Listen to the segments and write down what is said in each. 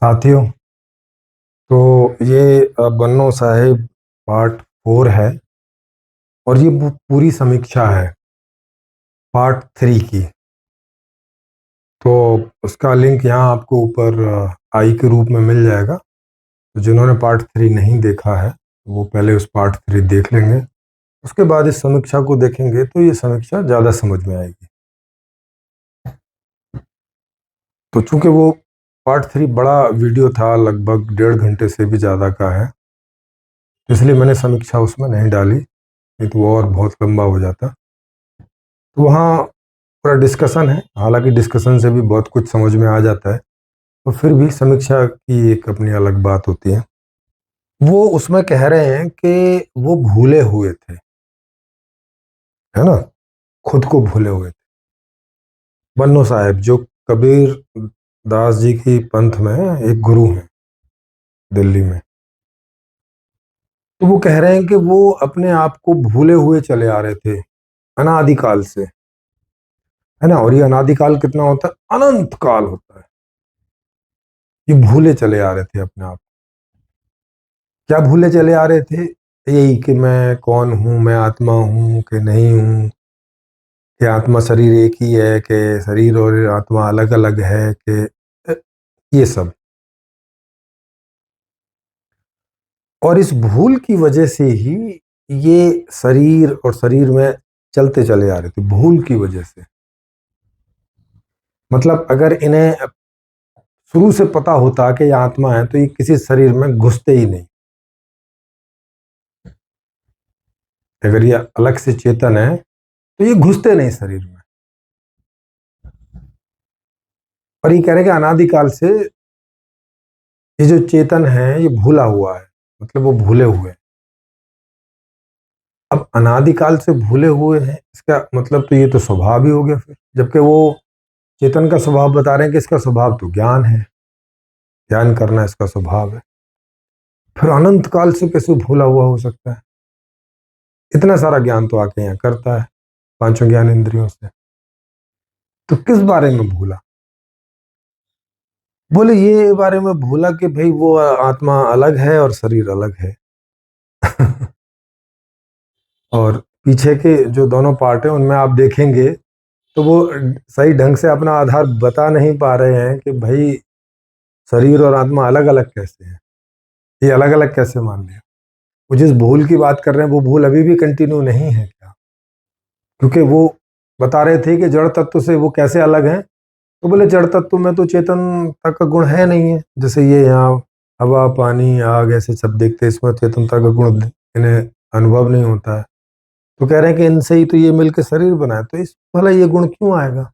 साथियों, तो ये बन्नो साहेब पार्ट 4 है और ये पूरी समीक्षा है पार्ट 3 की। तो उसका लिंक यहाँ आपको ऊपर आई के रूप में मिल जाएगा। तो जिन्होंने पार्ट 3 नहीं देखा है वो पहले उस पार्ट 3 देख लेंगे, उसके बाद इस समीक्षा को देखेंगे तो ये समीक्षा ज़्यादा समझ में आएगी। तो चूंकि वो पार्ट 3 बड़ा वीडियो था, लगभग 1.5 घंटे से भी ज़्यादा का है, तो इसलिए मैंने समीक्षा उसमें नहीं डाली, नहीं तो वो और बहुत लंबा हो जाता। तो वहाँ पूरा डिस्कशन है, हालांकि डिस्कशन से भी बहुत कुछ समझ में आ जाता है, तो फिर भी समीक्षा की एक अपनी अलग बात होती है। वो उसमें कह रहे हैं कि वो भूले हुए थे, है ना, खुद को भूले हुए थे। बन्नो साहब जो कबीर दास जी की पंथ में एक गुरु हैं दिल्ली में, तो वो कह रहे हैं कि वो अपने आप को भूले हुए चले आ रहे थे अनादिकाल से, है ना। और ये अनादिकाल कितना होता है? अनंत काल होता है। ये भूले चले आ रहे थे अपने आप। क्या भूले चले आ रहे थे? यही कि मैं कौन हूँ, मैं आत्मा हूँ कि नहीं हूँ, कि आत्मा शरीर एक ही है, कि शरीर और आत्मा अलग अलग है, कि ये सब। और इस भूल की वजह से ही ये शरीर और शरीर में चलते चले आ रहे थे, भूल की वजह से। मतलब अगर इन्हें शुरू से पता होता कि ये आत्मा है तो ये किसी शरीर में घुसते ही नहीं। अगर ये अलग से चेतन है तो ये घुसते नहीं शरीर में। और ये कह रहे हैं कि अनादिकाल से ये जो चेतन है ये भूला हुआ है, मतलब वो भूले हुए हैं। अब अनादिकाल से भूले हुए हैं, इसका मतलब तो ये तो स्वभाव ही हो गया फिर, जबकि वो चेतन का स्वभाव बता रहे हैं कि इसका स्वभाव तो ज्ञान है, ज्ञान करना इसका स्वभाव है। फिर अनंत काल से कैसे भूला हुआ हो सकता है? इतना सारा ज्ञान तो आके यहाँ करता है पांचों ज्ञान इंद्रियों से। तो किस बारे में भूला? बोले ये बारे में भूला कि भाई वो आत्मा अलग है और शरीर अलग है। और पीछे के जो दोनों पार्ट हैं उनमें आप देखेंगे तो वो सही ढंग से अपना आधार बता नहीं पा रहे हैं कि भाई शरीर और आत्मा अलग अलग कैसे है, ये अलग अलग कैसे मान लिया। वो जिस भूल की बात कर रहे हैं वो भूल अभी भी कंटिन्यू नहीं है क्या? क्योंकि वो बता रहे थे कि जड़ तत्व से वो कैसे अलग हैं। तो बोले जड़ तत्व में तो चेतनता का गुण है नहीं है, जैसे ये यहाँ हवा पानी आग ऐसे सब देखते हैं, इसमें चेतनता का गुण इन्हें अनुभव नहीं होता है। तो कह रहे हैं कि इनसे ही तो ये मिलकर शरीर बनाए, तो इस भला ये गुण क्यों आएगा?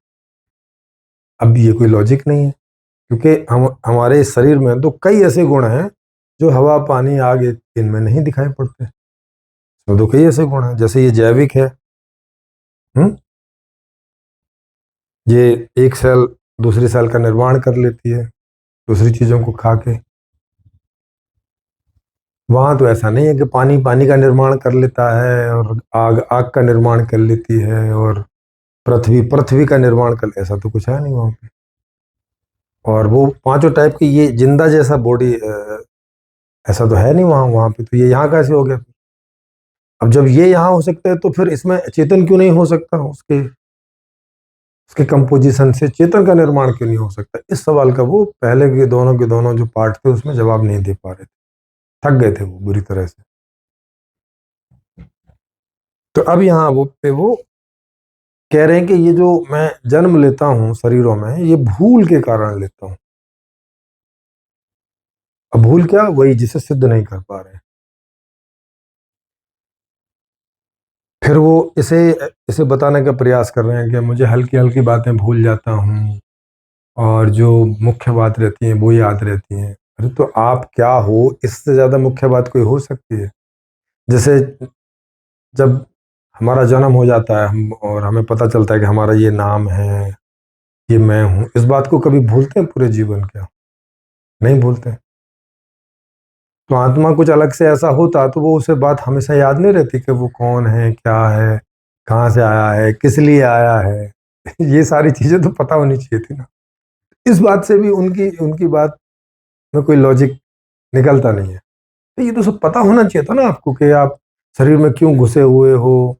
अब ये कोई लॉजिक नहीं है, क्योंकि हम हमारे इस शरीर में तो कई ऐसे गुण हैं जो हवा पानी आग इनमें नहीं दिखाई पड़ते। तो कई ऐसे गुण हैं, जैसे ये जैविक है। हम्म, ये एक सेल दूसरी सेल का निर्माण कर लेती है दूसरी चीजों को खा के। वहां तो ऐसा नहीं है कि पानी पानी का निर्माण कर लेता है और आग आग का निर्माण कर लेती है और पृथ्वी पृथ्वी का निर्माण कर, ऐसा तो कुछ है नहीं वहां पे। और वो पांचों टाइप की ये जिंदा जैसा बॉडी ऐसा तो है नहीं वहां वहां पे, तो ये यहाँ कैसे हो गया? अब जब ये यहाँ हो सकता है तो फिर इसमें चेतन क्यों नहीं हो सकता? उसके उसके कंपोजिशन से चेतन का निर्माण क्यों नहीं हो सकता? इस सवाल का वो पहले के दोनों जो पार्ट थे उसमें जवाब नहीं दे पा रहे थे, थक गए थे वो बुरी तरह से। तो अब यहाँ वो कह रहे हैं कि ये जो मैं जन्म लेता हूँ शरीरों में, ये भूल के कारण लेता हूँ। अब भूल क्या? वही जिसे सिद्ध नहीं कर पा रहे। फिर वो इसे इसे बताने का प्रयास कर रहे हैं कि मुझे हल्की हल्की बातें भूल जाता हूँ और जो मुख्य बात रहती है वो याद रहती है। अरे तो आप क्या हो? इससे ज्यादा मुख्य बात कोई हो सकती है? जैसे जब हमारा जन्म हो जाता है हम और हमें पता चलता है कि हमारा ये नाम है, ये मैं हूँ, इस बात को कभी भूलते हैं पूरे जीवन? क्या नहीं भूलते? तो आत्मा कुछ अलग से ऐसा होता तो वो उसे बात हमेशा याद नहीं रहती कि वो कौन है, क्या है, कहाँ से आया है, किस लिए आया है। ये सारी चीजें तो पता होनी चाहिए थी ना। इस बात से भी उनकी उनकी बात में कोई लॉजिक निकलता नहीं है। तो ये तो सब पता होना चाहिए था ना आपको कि आप शरीर में क्यों घुसे हुए हो,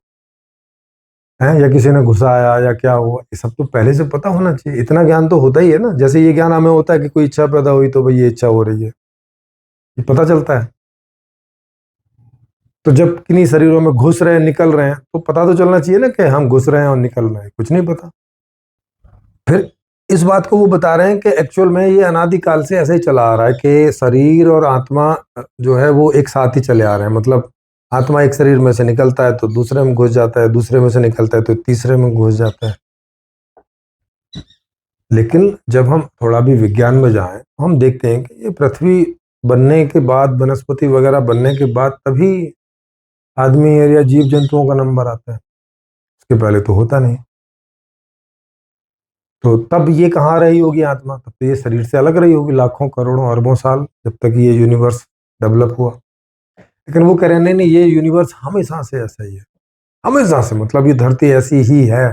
हैं, या किसी ने घुसाया या क्या हुआ, ये सब तो पहले से पता होना चाहिए। इतना ज्ञान तो होता ही है ना, जैसे ये ज्ञान हमें होता है कि कोई इच्छा पैदा हुई तो भाई ये इच्छा हो रही है, ये पता चलता है। तो जब किन्हीं शरीरों में घुस रहे हैं निकल रहे हैं तो पता तो चलना चाहिए ना कि हम घुस रहे हैं और निकल रहे हैं, कुछ नहीं पता। फिर इस बात को वो बता रहे हैं कि एक्चुअल में ये अनादिकाल से ऐसे ही चला आ रहा है कि शरीर और आत्मा जो है वो एक साथ ही चले आ रहे हैं। मतलब आत्मा एक शरीर में से निकलता है तो दूसरे में घुस जाता है, दूसरे में से निकलता है तो तीसरे में घुस जाता है। लेकिन जब हम थोड़ा भी विज्ञान में जाएं तो हम देखते हैं कि ये पृथ्वी बनने के बाद, वनस्पति वगैरह बनने के बाद तभी आदमी या जीव जंतुओं का नंबर आता है, उसके पहले तो होता नहीं। तो तब ये कहाँ रही होगी आत्मा? तब तो ये शरीर से अलग रही होगी लाखों करोड़ों अरबों साल, जब तक ये यूनिवर्स डेवलप हुआ। लेकिन वो कह रहे हैं नहीं नहीं, ये यूनिवर्स हमेशा से ऐसा ही है, हमेशा से, मतलब ये धरती ऐसी ही है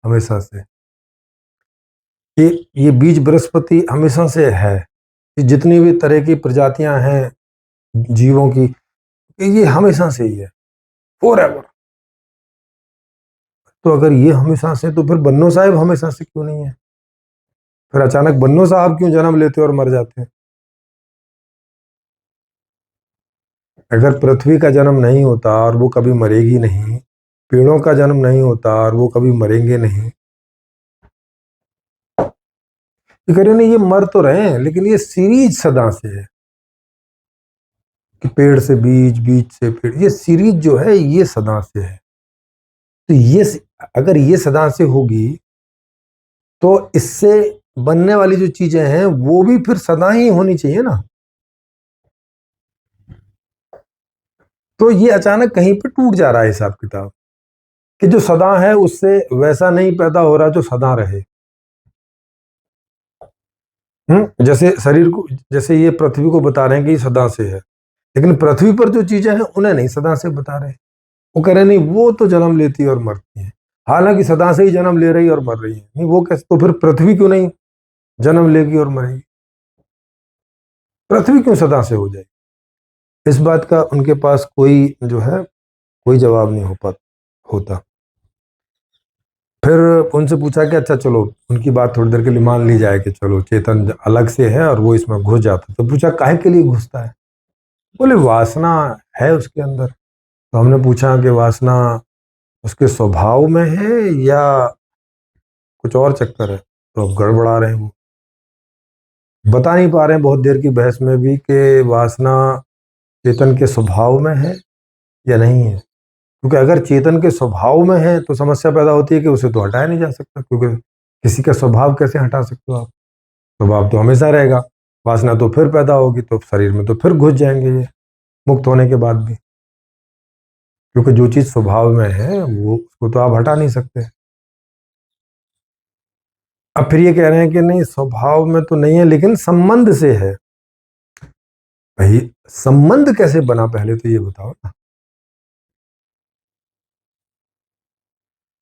हमेशा से। ये बीज बृहस्पति हमेशा से है। ये जितनी भी तरह की प्रजातियां हैं जीवों की, ये हमेशा से ही है, फॉर एवर। तो अगर ये हमेशा से, तो फिर बन्नो साहब हमेशा से क्यों नहीं है? फिर अचानक बन्नो साहब क्यों जन्म लेते और मर जाते हैं? अगर पृथ्वी का जन्म नहीं होता और वो कभी मरेगी नहीं, पेड़ों का जन्म नहीं होता और वो कभी मरेंगे नहीं, ये कह रहे नहीं, ये मर तो रहे हैं लेकिन ये सीरीज सदा से है कि पेड़ से बीज, बीज से पेड़, ये सीरीज जो है ये सदा से है। तो ये अगर ये सदा से होगी तो इससे बनने वाली जो चीजें हैं वो भी फिर सदा ही होनी चाहिए ना। तो ये अचानक कहीं पे टूट जा रहा है हिसाब किताब कि जो सदा है उससे वैसा नहीं पैदा हो रहा जो सदा रहे। जैसे शरीर को, जैसे ये पृथ्वी को बता रहे हैं कि ये सदा से है, लेकिन पृथ्वी पर जो चीजें हैं उन्हें नहीं सदा से बता रहे। वो कह रहे नहीं, वो तो जन्म लेती है और मरती है, हालांकि सदा से ही जन्म ले रही है और मर रही है। नहीं वो कैसे? तो फिर पृथ्वी क्यों नहीं जन्म लेगी और मरेगी? पृथ्वी क्यों सदा से हो जाए? इस बात का उनके पास कोई जो है कोई जवाब नहीं हो पाता होता। फिर उनसे पूछा कि अच्छा चलो, उनकी बात थोड़ी देर के लिए मान ली जाए कि चलो चेतन अलग से है और वो इसमें घुस जाता, तो पूछा काहे के लिए घुसता है? बोले वासना है उसके अंदर। तो हमने पूछा कि वासना उसके स्वभाव में है या कुछ और चक्कर है? तो अब गड़बड़ा रहे हैं वो, बता नहीं पा रहे हैं बहुत देर की बहस में भी कि वासना चेतन के स्वभाव में है या नहीं है। क्योंकि अगर चेतन के स्वभाव में है तो समस्या पैदा होती है कि उसे तो हटाया नहीं जा सकता, क्योंकि किसी का स्वभाव कैसे हटा सकते हो आप? स्वभाव तो हमेशा रहेगा। वासना तो फिर पैदा होगी तो शरीर में तो फिर घुस जाएंगे ये, मुक्त होने के बाद भी, क्योंकि जो चीज स्वभाव में है वो उसको तो आप हटा नहीं सकते। अब फिर ये कह रहे हैं कि नहीं स्वभाव में तो नहीं है लेकिन संबंध से है। भाई संबंध कैसे बना, पहले तो ये बताओ ना।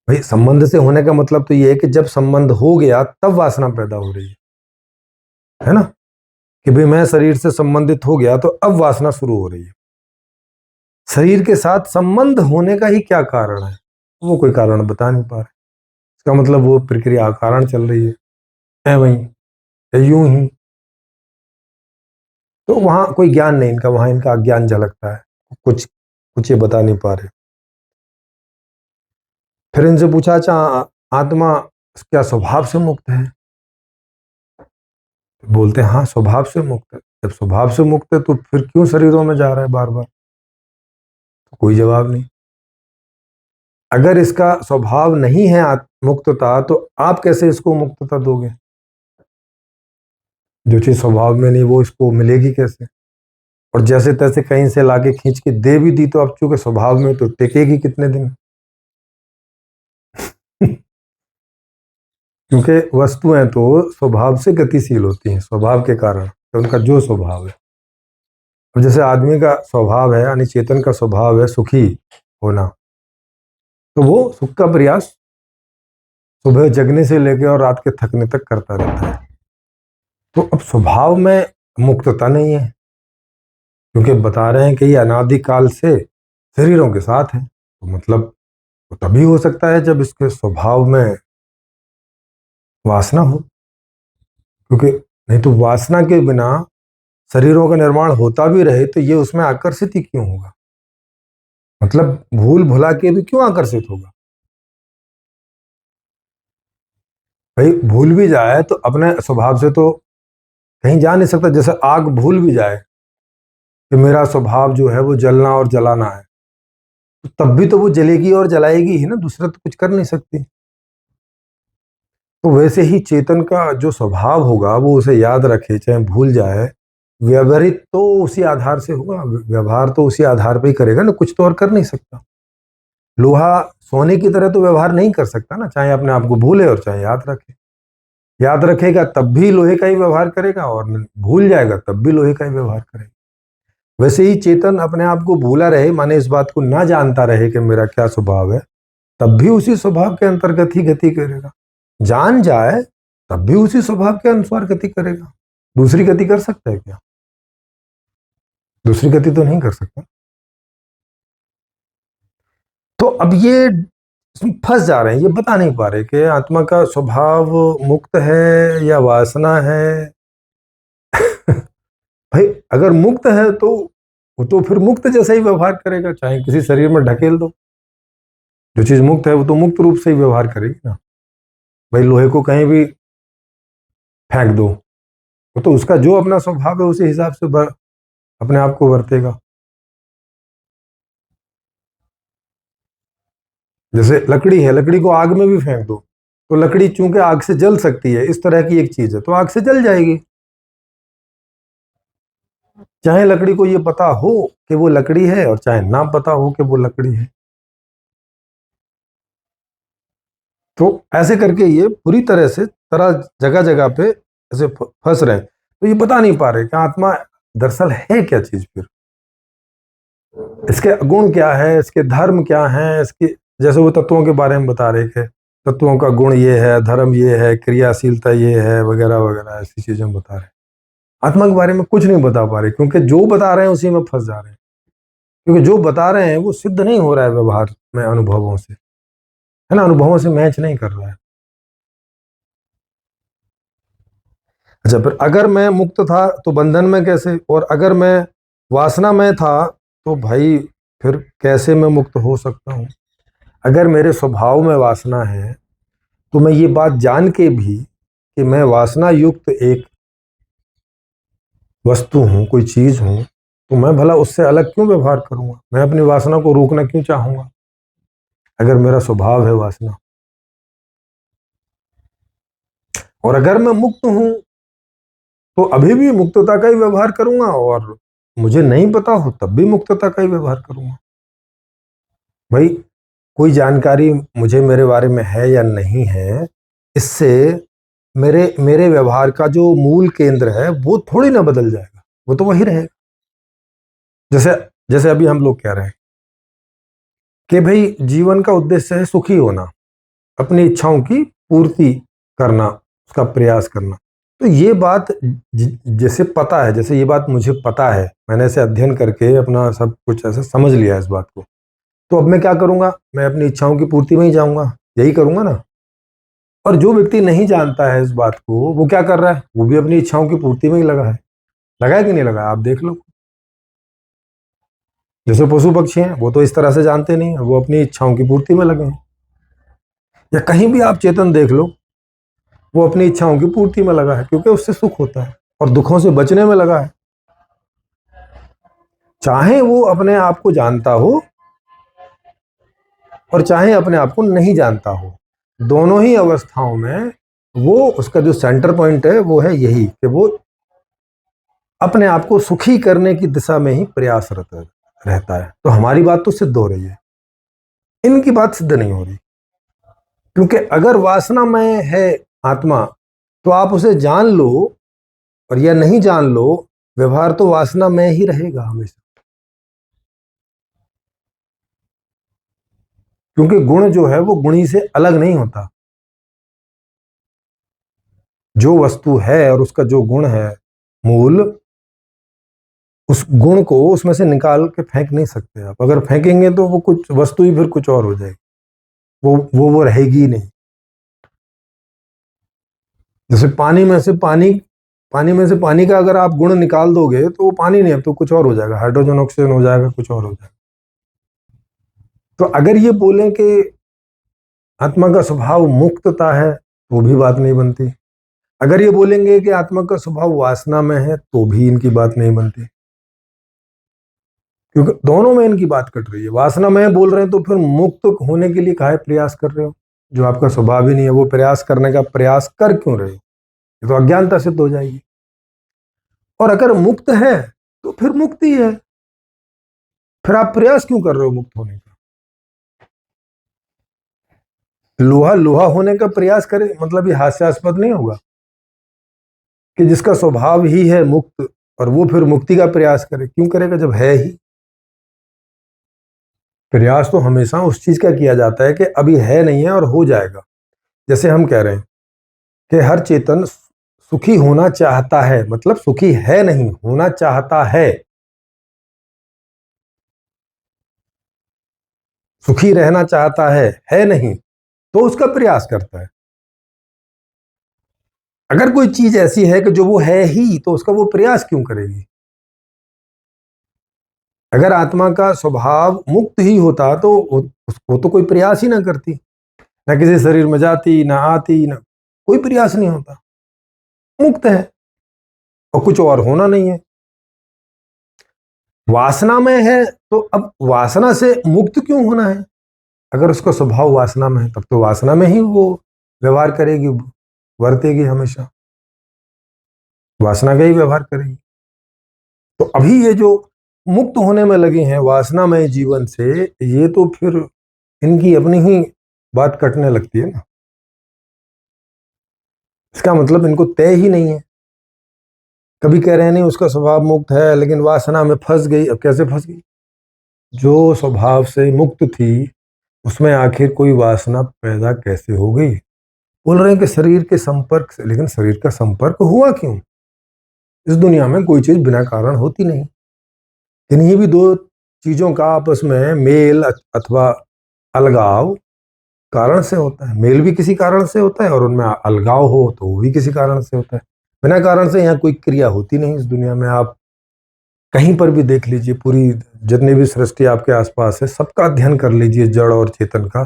भाई संबंध से होने का मतलब तो ये है कि जब संबंध हो गया तब वासना पैदा हो रही है ना? कि भाई मैं शरीर से संबंधित हो गया तो अब वासना शुरू हो रही है। शरीर के साथ संबंध होने का ही क्या कारण है? वो कोई कारण बता नहीं पा रहे। इसका मतलब वो प्रक्रिया कारण चल रही है वहीं, यूं ही। तो वहां कोई ज्ञान नहीं इनका, वहां इनका अज्ञान झलकता है, कुछ कुछ ये बता नहीं पा रहे। फिर इनसे पूछा अच्छा आत्मा क्या स्वभाव से मुक्त है? बोलते हैं हाँ स्वभाव से मुक्त है। जब स्वभाव से मुक्त है तो फिर क्यों शरीरों में जा रहा है बार बार? तो कोई जवाब नहीं। अगर इसका स्वभाव नहीं है मुक्तता, तो आप कैसे इसको मुक्तता दोगे? जो चीज स्वभाव में नहीं वो इसको मिलेगी कैसे? और जैसे तैसे कहीं से लाके खींच के दे भी दी तो अब चूंकि स्वभाव में तो टिकेगी कितने दिन? क्योंकि वस्तुएं तो स्वभाव से गतिशील होती हैं, स्वभाव के कारण, तो उनका जो स्वभाव है। अब जैसे आदमी का स्वभाव है, यानी चेतन का स्वभाव है सुखी होना, तो वो सुख का प्रयास सुबह जगने से लेकर और रात के थकने तक करता रहता है। तो अब स्वभाव में मुक्तता नहीं है, क्योंकि बता रहे हैं कि ये अनादिकाल से शरीरों के साथ है। तो मतलब वो तभी हो सकता है जब इसके स्वभाव में वासना हो, क्योंकि नहीं तो वासना के बिना शरीरों का निर्माण होता भी रहे तो ये उसमें आकर्षित ही क्यों होगा? मतलब भूल भुला के भी क्यों आकर्षित होगा? भाई भूल भी जाए तो अपने स्वभाव से तो कहीं जा नहीं सकता। जैसे आग भूल भी जाए कि मेरा स्वभाव जो है वो जलना और जलाना है, तो तब भी तो वो जलेगी और जलाएगी ही ना, दूसरा तो कुछ कर नहीं सकती। तो वैसे ही चेतन का जो स्वभाव होगा वो उसे याद रखे चाहे भूल जाए, व्यवहारित तो उसी आधार से होगा, व्यवहार तो उसी आधार पे ही करेगा ना, कुछ तो और कर नहीं सकता। लोहा सोने की तरह तो व्यवहार नहीं कर सकता ना, चाहे अपने आप को भूले और चाहे याद रखे। याद रखेगा तब भी लोहे का ही व्यवहार करेगा और भूल जाएगा तब भी लोहे का ही व्यवहार करेगा। वैसे ही चेतन अपने आप को भूला रहे, माने इस बात को ना जानता रहे कि मेरा क्या स्वभाव है, तब भी उसी स्वभाव के अंतर्गत ही गति करेगा। जान जाए तब भी उसी स्वभाव के अनुसार गति करेगा। दूसरी गति कर सकता है क्या? दूसरी गति तो नहीं कर सकता। तो अब ये इसमें फंस जा रहे हैं, ये बता नहीं पा रहे कि आत्मा का स्वभाव मुक्त है या वासना है। भाई अगर मुक्त है तो वो तो फिर मुक्त जैसा ही व्यवहार करेगा, चाहे किसी शरीर में ढकेल दो। जो चीज मुक्त है वो तो मुक्त रूप से ही व्यवहार करेगी ना। भाई लोहे को कहीं भी फेंक दो, वो तो उसका जो अपना स्वभाव है उसी हिसाब से अपने आप को बरतेगा। जैसे लकड़ी है, लकड़ी को आग में भी फेंक दो तो लकड़ी चूंकि आग से जल सकती है, इस तरह की एक चीज है तो आग से जल जाएगी। चाहे लकड़ी को ये पता हो कि वो लकड़ी है और चाहे ना पता हो कि वो लकड़ी है। तो ऐसे करके ये पूरी तरह से तरह जगह जगह पे ऐसे फंस रहे हैं। तो ये बता नहीं पा रहे कि आत्मा दरअसल है क्या चीज, फिर इसके गुण क्या है, इसके धर्म क्या है, इसके जैसे वो तत्वों के बारे में बता रहे थे, तत्वों का गुण ये है, धर्म ये है, क्रियाशीलता ये है, वगैरह वगैरह ऐसी चीजें बता रहे। आत्मा के बारे में कुछ नहीं बता पा रहे, क्योंकि जो बता रहे हैं उसी में फंस जा रहे हैं। क्योंकि जो बता रहे हैं वो सिद्ध नहीं हो रहा है व्यवहार में, अनुभवों से, है ना, अनुभवों से मैच नहीं कर रहा है। अच्छा, फिर अगर मैं मुक्त था तो बंधन में कैसे, और अगर मैं वासना में था तो भाई फिर कैसे मैं मुक्त हो सकता हूँ? अगर मेरे स्वभाव में वासना है तो मैं ये बात जान के भी कि मैं वासना युक्त एक वस्तु हूँ, कोई चीज हूँ, तो मैं भला उससे अलग क्यों व्यवहार करूंगा? मैं अपनी वासना को रोकना क्यों चाहूंगा अगर मेरा स्वभाव है वासना? और अगर मैं मुक्त हूं तो अभी भी मुक्तता का ही व्यवहार करूंगा, और मुझे नहीं पता हो तब भी मुक्तता का ही व्यवहार करूंगा। भाई कोई जानकारी मुझे मेरे बारे में है या नहीं है, इससे मेरे मेरे व्यवहार का जो मूल केंद्र है वो थोड़ी ना बदल जाएगा, वो तो वही रहेगा। जैसे जैसे अभी हम लोग कह रहे हैं कि भाई जीवन का उद्देश्य है सुखी होना, अपनी इच्छाओं की पूर्ति करना, उसका प्रयास करना। तो ये बात जैसे पता है, जैसे ये बात मुझे पता है, मैंने ऐसे अध्ययन करके अपना सब कुछ ऐसे समझ लिया इस बात को, तो अब मैं क्या करूंगा? मैं अपनी इच्छाओं की पूर्ति में ही जाऊंगा, यही करूंगा ना। और जो व्यक्ति नहीं जानता है इस बात को, वो क्या कर रहा है? वो भी अपनी इच्छाओं की पूर्ति में ही लगा है कि नहीं लगा? आप देख लो। जैसे पशु पक्षी हैं, वो तो इस तरह से जानते नहीं है, वो अपनी इच्छाओं की पूर्ति में लगे हैं। या कहीं भी आप चेतन देख लो, वो अपनी इच्छाओं की पूर्ति में लगा है, क्योंकि उससे सुख होता है और दुखों से बचने में लगा है। चाहे वो अपने आप को जानता हो और चाहे अपने आप को नहीं जानता हो, दोनों ही अवस्थाओं में वो, उसका जो सेंटर पॉइंट है वो है यही कि वो अपने आप को सुखी करने की दिशा में ही प्रयासरत रहता है। तो हमारी बात तो सिद्ध हो रही है, इनकी बात सिद्ध नहीं हो रही। क्योंकि अगर वासना में है आत्मा तो आप उसे जान लो और या नहीं जान लो, व्यवहार तो वासना में ही रहेगा हमेशा। क्योंकि गुण जो है वो गुणी से अलग नहीं होता। जो वस्तु है और उसका जो गुण है मूल, उस गुण को उसमें से निकाल के फेंक नहीं सकते आप। अगर फेंकेंगे तो वो कुछ वस्तु ही फिर कुछ और हो जाएगी, वो रहेगी ही नहीं। जैसे पानी में से पानी का अगर आप गुण निकाल दोगे तो वो पानी नहीं, अब तो कुछ और हो जाएगा, हाइड्रोजन ऑक्सीजन हो जाएगा, कुछ और हो जाएगा। तो अगर ये बोलें कि आत्मा का स्वभाव मुक्तता है, वो भी बात नहीं बनती। अगर ये बोलेंगे कि आत्मा का स्वभाव वासना में है, तो भी इनकी बात नहीं बनती, क्योंकि दोनों में इनकी बात कट रही है। वासना में बोल रहे हैं तो फिर मुक्त होने के लिए काहे प्रयास कर रहे हो, जो आपका स्वभाव ही नहीं है। वो प्रयास करने का प्रयास कर क्यों रहे हो, ये तो अज्ञानता सिद्ध हो जाएगी। और अगर मुक्त है तो फिर मुक्ति है, फिर आप प्रयास क्यों कर रहे हो मुक्त होने का। लोहा लोहा होने का प्रयास करे, मतलब ये हास्यास्पद नहीं होगा कि जिसका स्वभाव ही है मुक्त और वो फिर मुक्ति का प्रयास करे, क्यों करेगा जब है ही। प्रयास तो हमेशा उस चीज का किया जाता है कि अभी है नहीं है और हो जाएगा। जैसे हम कह रहे हैं कि हर चेतन सुखी होना चाहता है, मतलब सुखी है नहीं, होना चाहता है। सुखी रहना चाहता है नहीं, तो उसका प्रयास करता है। अगर कोई चीज ऐसी है कि जो वो है ही, तो उसका वो प्रयास क्यों करेगी। अगर आत्मा का स्वभाव मुक्त ही होता तो उसको तो कोई प्रयास ही ना करती, ना किसी शरीर में जाती, ना आती, ना कोई प्रयास नहीं होता। मुक्त है और कुछ और होना नहीं है। वासना में है तो अब वासना से मुक्त क्यों होना है। अगर उसका स्वभाव वासना में है, तब तो वासना में ही वो व्यवहार करेगी, वर्तेगी, हमेशा वासना का ही व्यवहार करेगी। तो अभी ये जो मुक्त होने में लगे हैं वासनामय जीवन से, ये तो फिर इनकी अपनी ही बात कटने लगती है ना। इसका मतलब इनको तय ही नहीं है। कभी कह रहे हैं नहीं उसका स्वभाव मुक्त है, लेकिन वासना में फंस गई। अब कैसे फंस गई, जो स्वभाव से मुक्त थी उसमें आखिर कोई वासना पैदा कैसे हो गई। बोल रहे हैं कि शरीर के संपर्क से, लेकिन शरीर का संपर्क हुआ क्यों। इस दुनिया में कोई चीज बिना कारण होती नहीं। इन्हीं भी दो चीजों का आपस में मेल अथवा अलगाव कारण से होता है। मेल भी किसी कारण से होता है और उनमें अलगाव हो तो वो भी किसी कारण से होता है। बिना कारण से यहाँ कोई क्रिया होती नहीं इस दुनिया में। आप कहीं पर भी देख लीजिए, पूरी जितनी भी सृष्टि आपके आसपास है, सबका अध्ययन कर लीजिए, जड़ और चेतन का।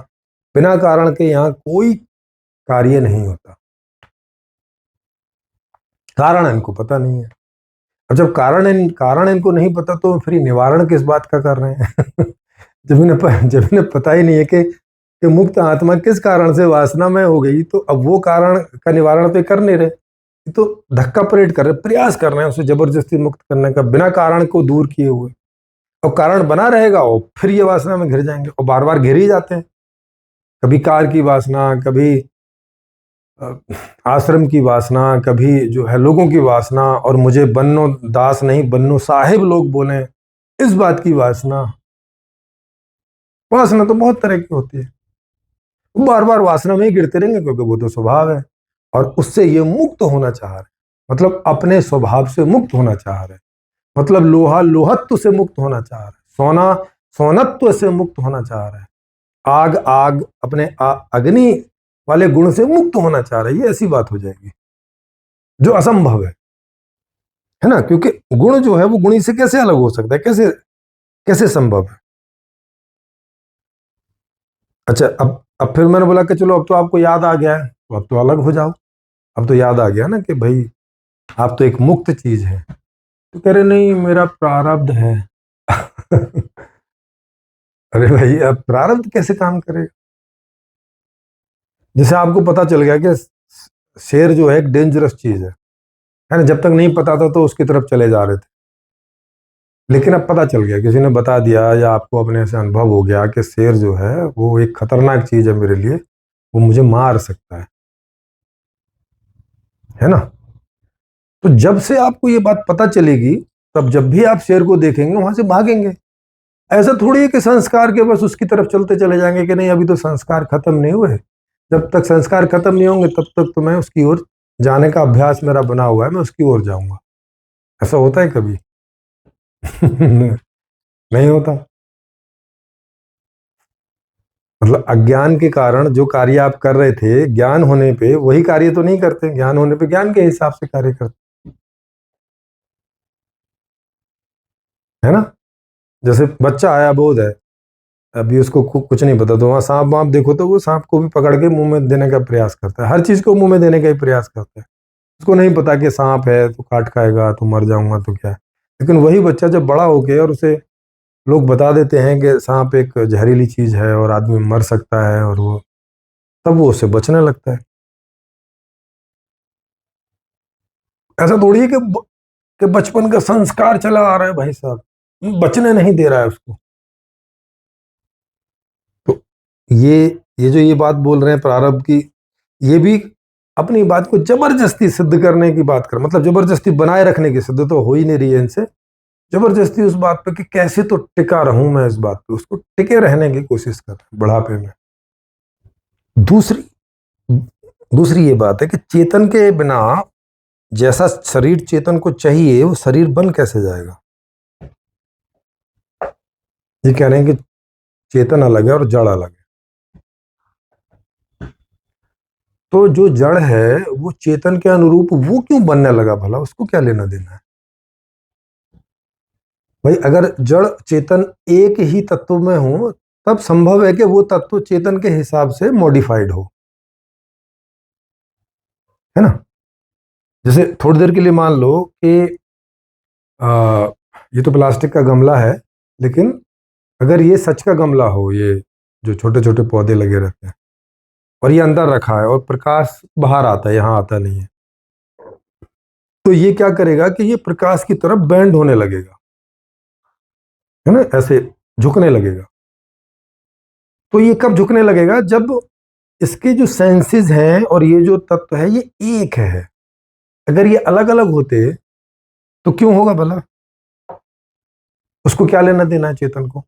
बिना कारण के यहाँ कोई कार्य नहीं होता। कारण इनको पता नहीं है। और जब कारण इनको नहीं पता, तो फिर निवारण किस बात का कर रहे हैं। जब इन्हें पता ही नहीं है कि मुक्त आत्मा किस कारण से वासना में हो गई, तो अब वो कारण का निवारण तो कर नहीं रहे, तो धक्का परेड कर रहे, प्रयास कर रहे हैं उसे जबरदस्ती मुक्त करने का, बिना कारण को दूर किए हुए। और कारण बना रहेगा और फिर ये वासना में घिर जाएंगे, और बार बार घिर ही जाते हैं। कभी कार की वासना, कभी आश्रम की वासना, कभी जो है लोगों की वासना, और मुझे बन्नो दास नहीं बन्नो साहिब लोग बोले, इस बात की वासना। वासना तो बहुत तरह की होती है, वो बार बार वासना में ही गिरते रहेंगे, क्योंकि वो तो स्वभाव है। और उससे ये मुक्त होना चाह रहे, मतलब अपने स्वभाव से मुक्त होना चाह रहे, मतलब लोहा लोहत्व से मुक्त होना चाह रहे, सोना सोनत्व से मुक्त होना चाह रहे, आग आग अपने अग्नि वाले गुण से मुक्त होना चाह रहे। ये ऐसी बात हो जाएगी जो असंभव है ना, क्योंकि गुण जो है वो गुणी से कैसे अलग हो सकता है, कैसे कैसे संभव है। अच्छा, अब फिर मैंने बोला कि चलो अब तो आपको याद आ गया है, तो अब तो अलग हो जाओ। अब तो याद आ गया ना कि भाई आप तो एक मुक्त चीज है। तो कह रहे नहीं, मेरा प्रारब्ध है। अरे भाई, अब प्रारब्ध कैसे काम करेगा। जैसे आपको पता चल गया कि शेर जो है एक डेंजरस चीज है ना। जब तक नहीं पता था तो उसकी तरफ चले जा रहे थे, लेकिन अब पता चल गया, किसी ने बता दिया या आपको अपने से अनुभव हो गया कि शेर जो है वो एक खतरनाक चीज है मेरे लिए, वो मुझे मार सकता है ना। तो जब से आपको ये बात पता चलेगी, तब जब भी आप शेर को देखेंगे वहां से भागेंगे। ऐसा थोड़ी है कि संस्कार के बस उसकी तरफ चलते चले जाएंगे कि नहीं अभी तो संस्कार खत्म नहीं हुए। जब तक संस्कार खत्म नहीं होंगे तब तक तो मैं उसकी ओर जाने का अभ्यास मेरा बना हुआ है, मैं उसकी ओर जाऊंगा। ऐसा होता है कभी। नहीं होता। मतलब अज्ञान के कारण जो कार्य आप कर रहे थे, ज्ञान होने पे वही कार्य तो नहीं करते, ज्ञान होने पे ज्ञान के हिसाब से कार्य करते, है ना। जैसे बच्चा आया बोध है, अभी उसको कुछ नहीं पता, तो वहां सांप वाप देखो तो वो सांप को भी पकड़ के मुंह में देने का प्रयास करता है, हर चीज को मुंह में देने का ही प्रयास करता है। उसको नहीं पता कि सांप है तो काट खाएगा तो मर जाऊंगा तो क्या है। लेकिन वही बच्चा जब बड़ा हो गया और उसे लोग बता देते हैं कि सांप एक जहरीली चीज है और आदमी मर सकता है, और वो तब वो उससे बचने लगता है। ऐसा थोड़ी है कि बचपन का संस्कार चला आ रहा है भाई साहब, बचने नहीं दे रहा है उसको। तो ये ये जो ये बात बोल रहे हैं प्रारब्ध की, ये भी अपनी बात को जबरदस्ती सिद्ध करने की बात कर, मतलब जबरदस्ती बनाए रखने की, सिद्ध तो हो ही नहीं रही है इनसे, जबरदस्ती उस बात पे कि कैसे तो टिका रहूं मैं इस बात पे, उसको टिके रहने की कोशिश कर रहे हैं बुढ़ापे में। दूसरी दूसरी ये बात है कि चेतन के बिना, जैसा शरीर चेतन को चाहिए वो शरीर बन कैसे जाएगा। ये कह रहे हैं कि चेतन अलग है और जड़ अलग है। तो जो जड़ है वो चेतन के अनुरूप वो क्यों बनने लगा भला, उसको क्या लेना देना है। भाई अगर जड़ चेतन एक ही तत्व में हो, तब संभव है कि वो तत्व चेतन के हिसाब से मॉडिफाइड हो, है ना। जैसे थोड़ी देर के लिए मान लो कि ये तो प्लास्टिक का गमला है, लेकिन अगर ये सच का गमला हो, ये जो छोटे छोटे पौधे लगे रहते हैं, और ये अंदर रखा है और प्रकाश बाहर आता है, यहाँ आता नहीं है, तो ये क्या करेगा कि ये प्रकाश की तरफ बेंड होने लगेगा, है ना, ऐसे झुकने लगेगा। तो ये कब झुकने लगेगा, जब इसके जो सेंसेस हैं और ये जो तत्व है ये एक है। अगर ये अलग अलग होते तो क्यों होगा भला, उसको क्या लेना देना है चेतन को,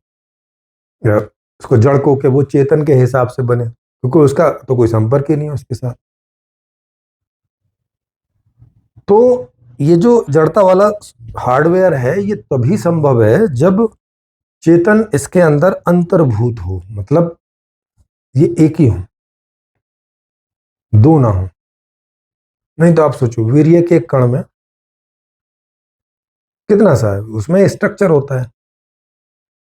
या उसको जड़ को कि वो चेतन के हिसाब से बने, क्योंकि उसका तो कोई संपर्क ही नहीं है उसके साथ। तो ये जो जड़ता वाला हार्डवेयर है ये तभी संभव है जब चेतन इसके अंदर अंतर्भूत हो, मतलब ये एक ही हो, दो ना हो। नहीं तो आप सोचो वीर्य के एक कण में कितना सा है, उसमें स्ट्रक्चर होता है,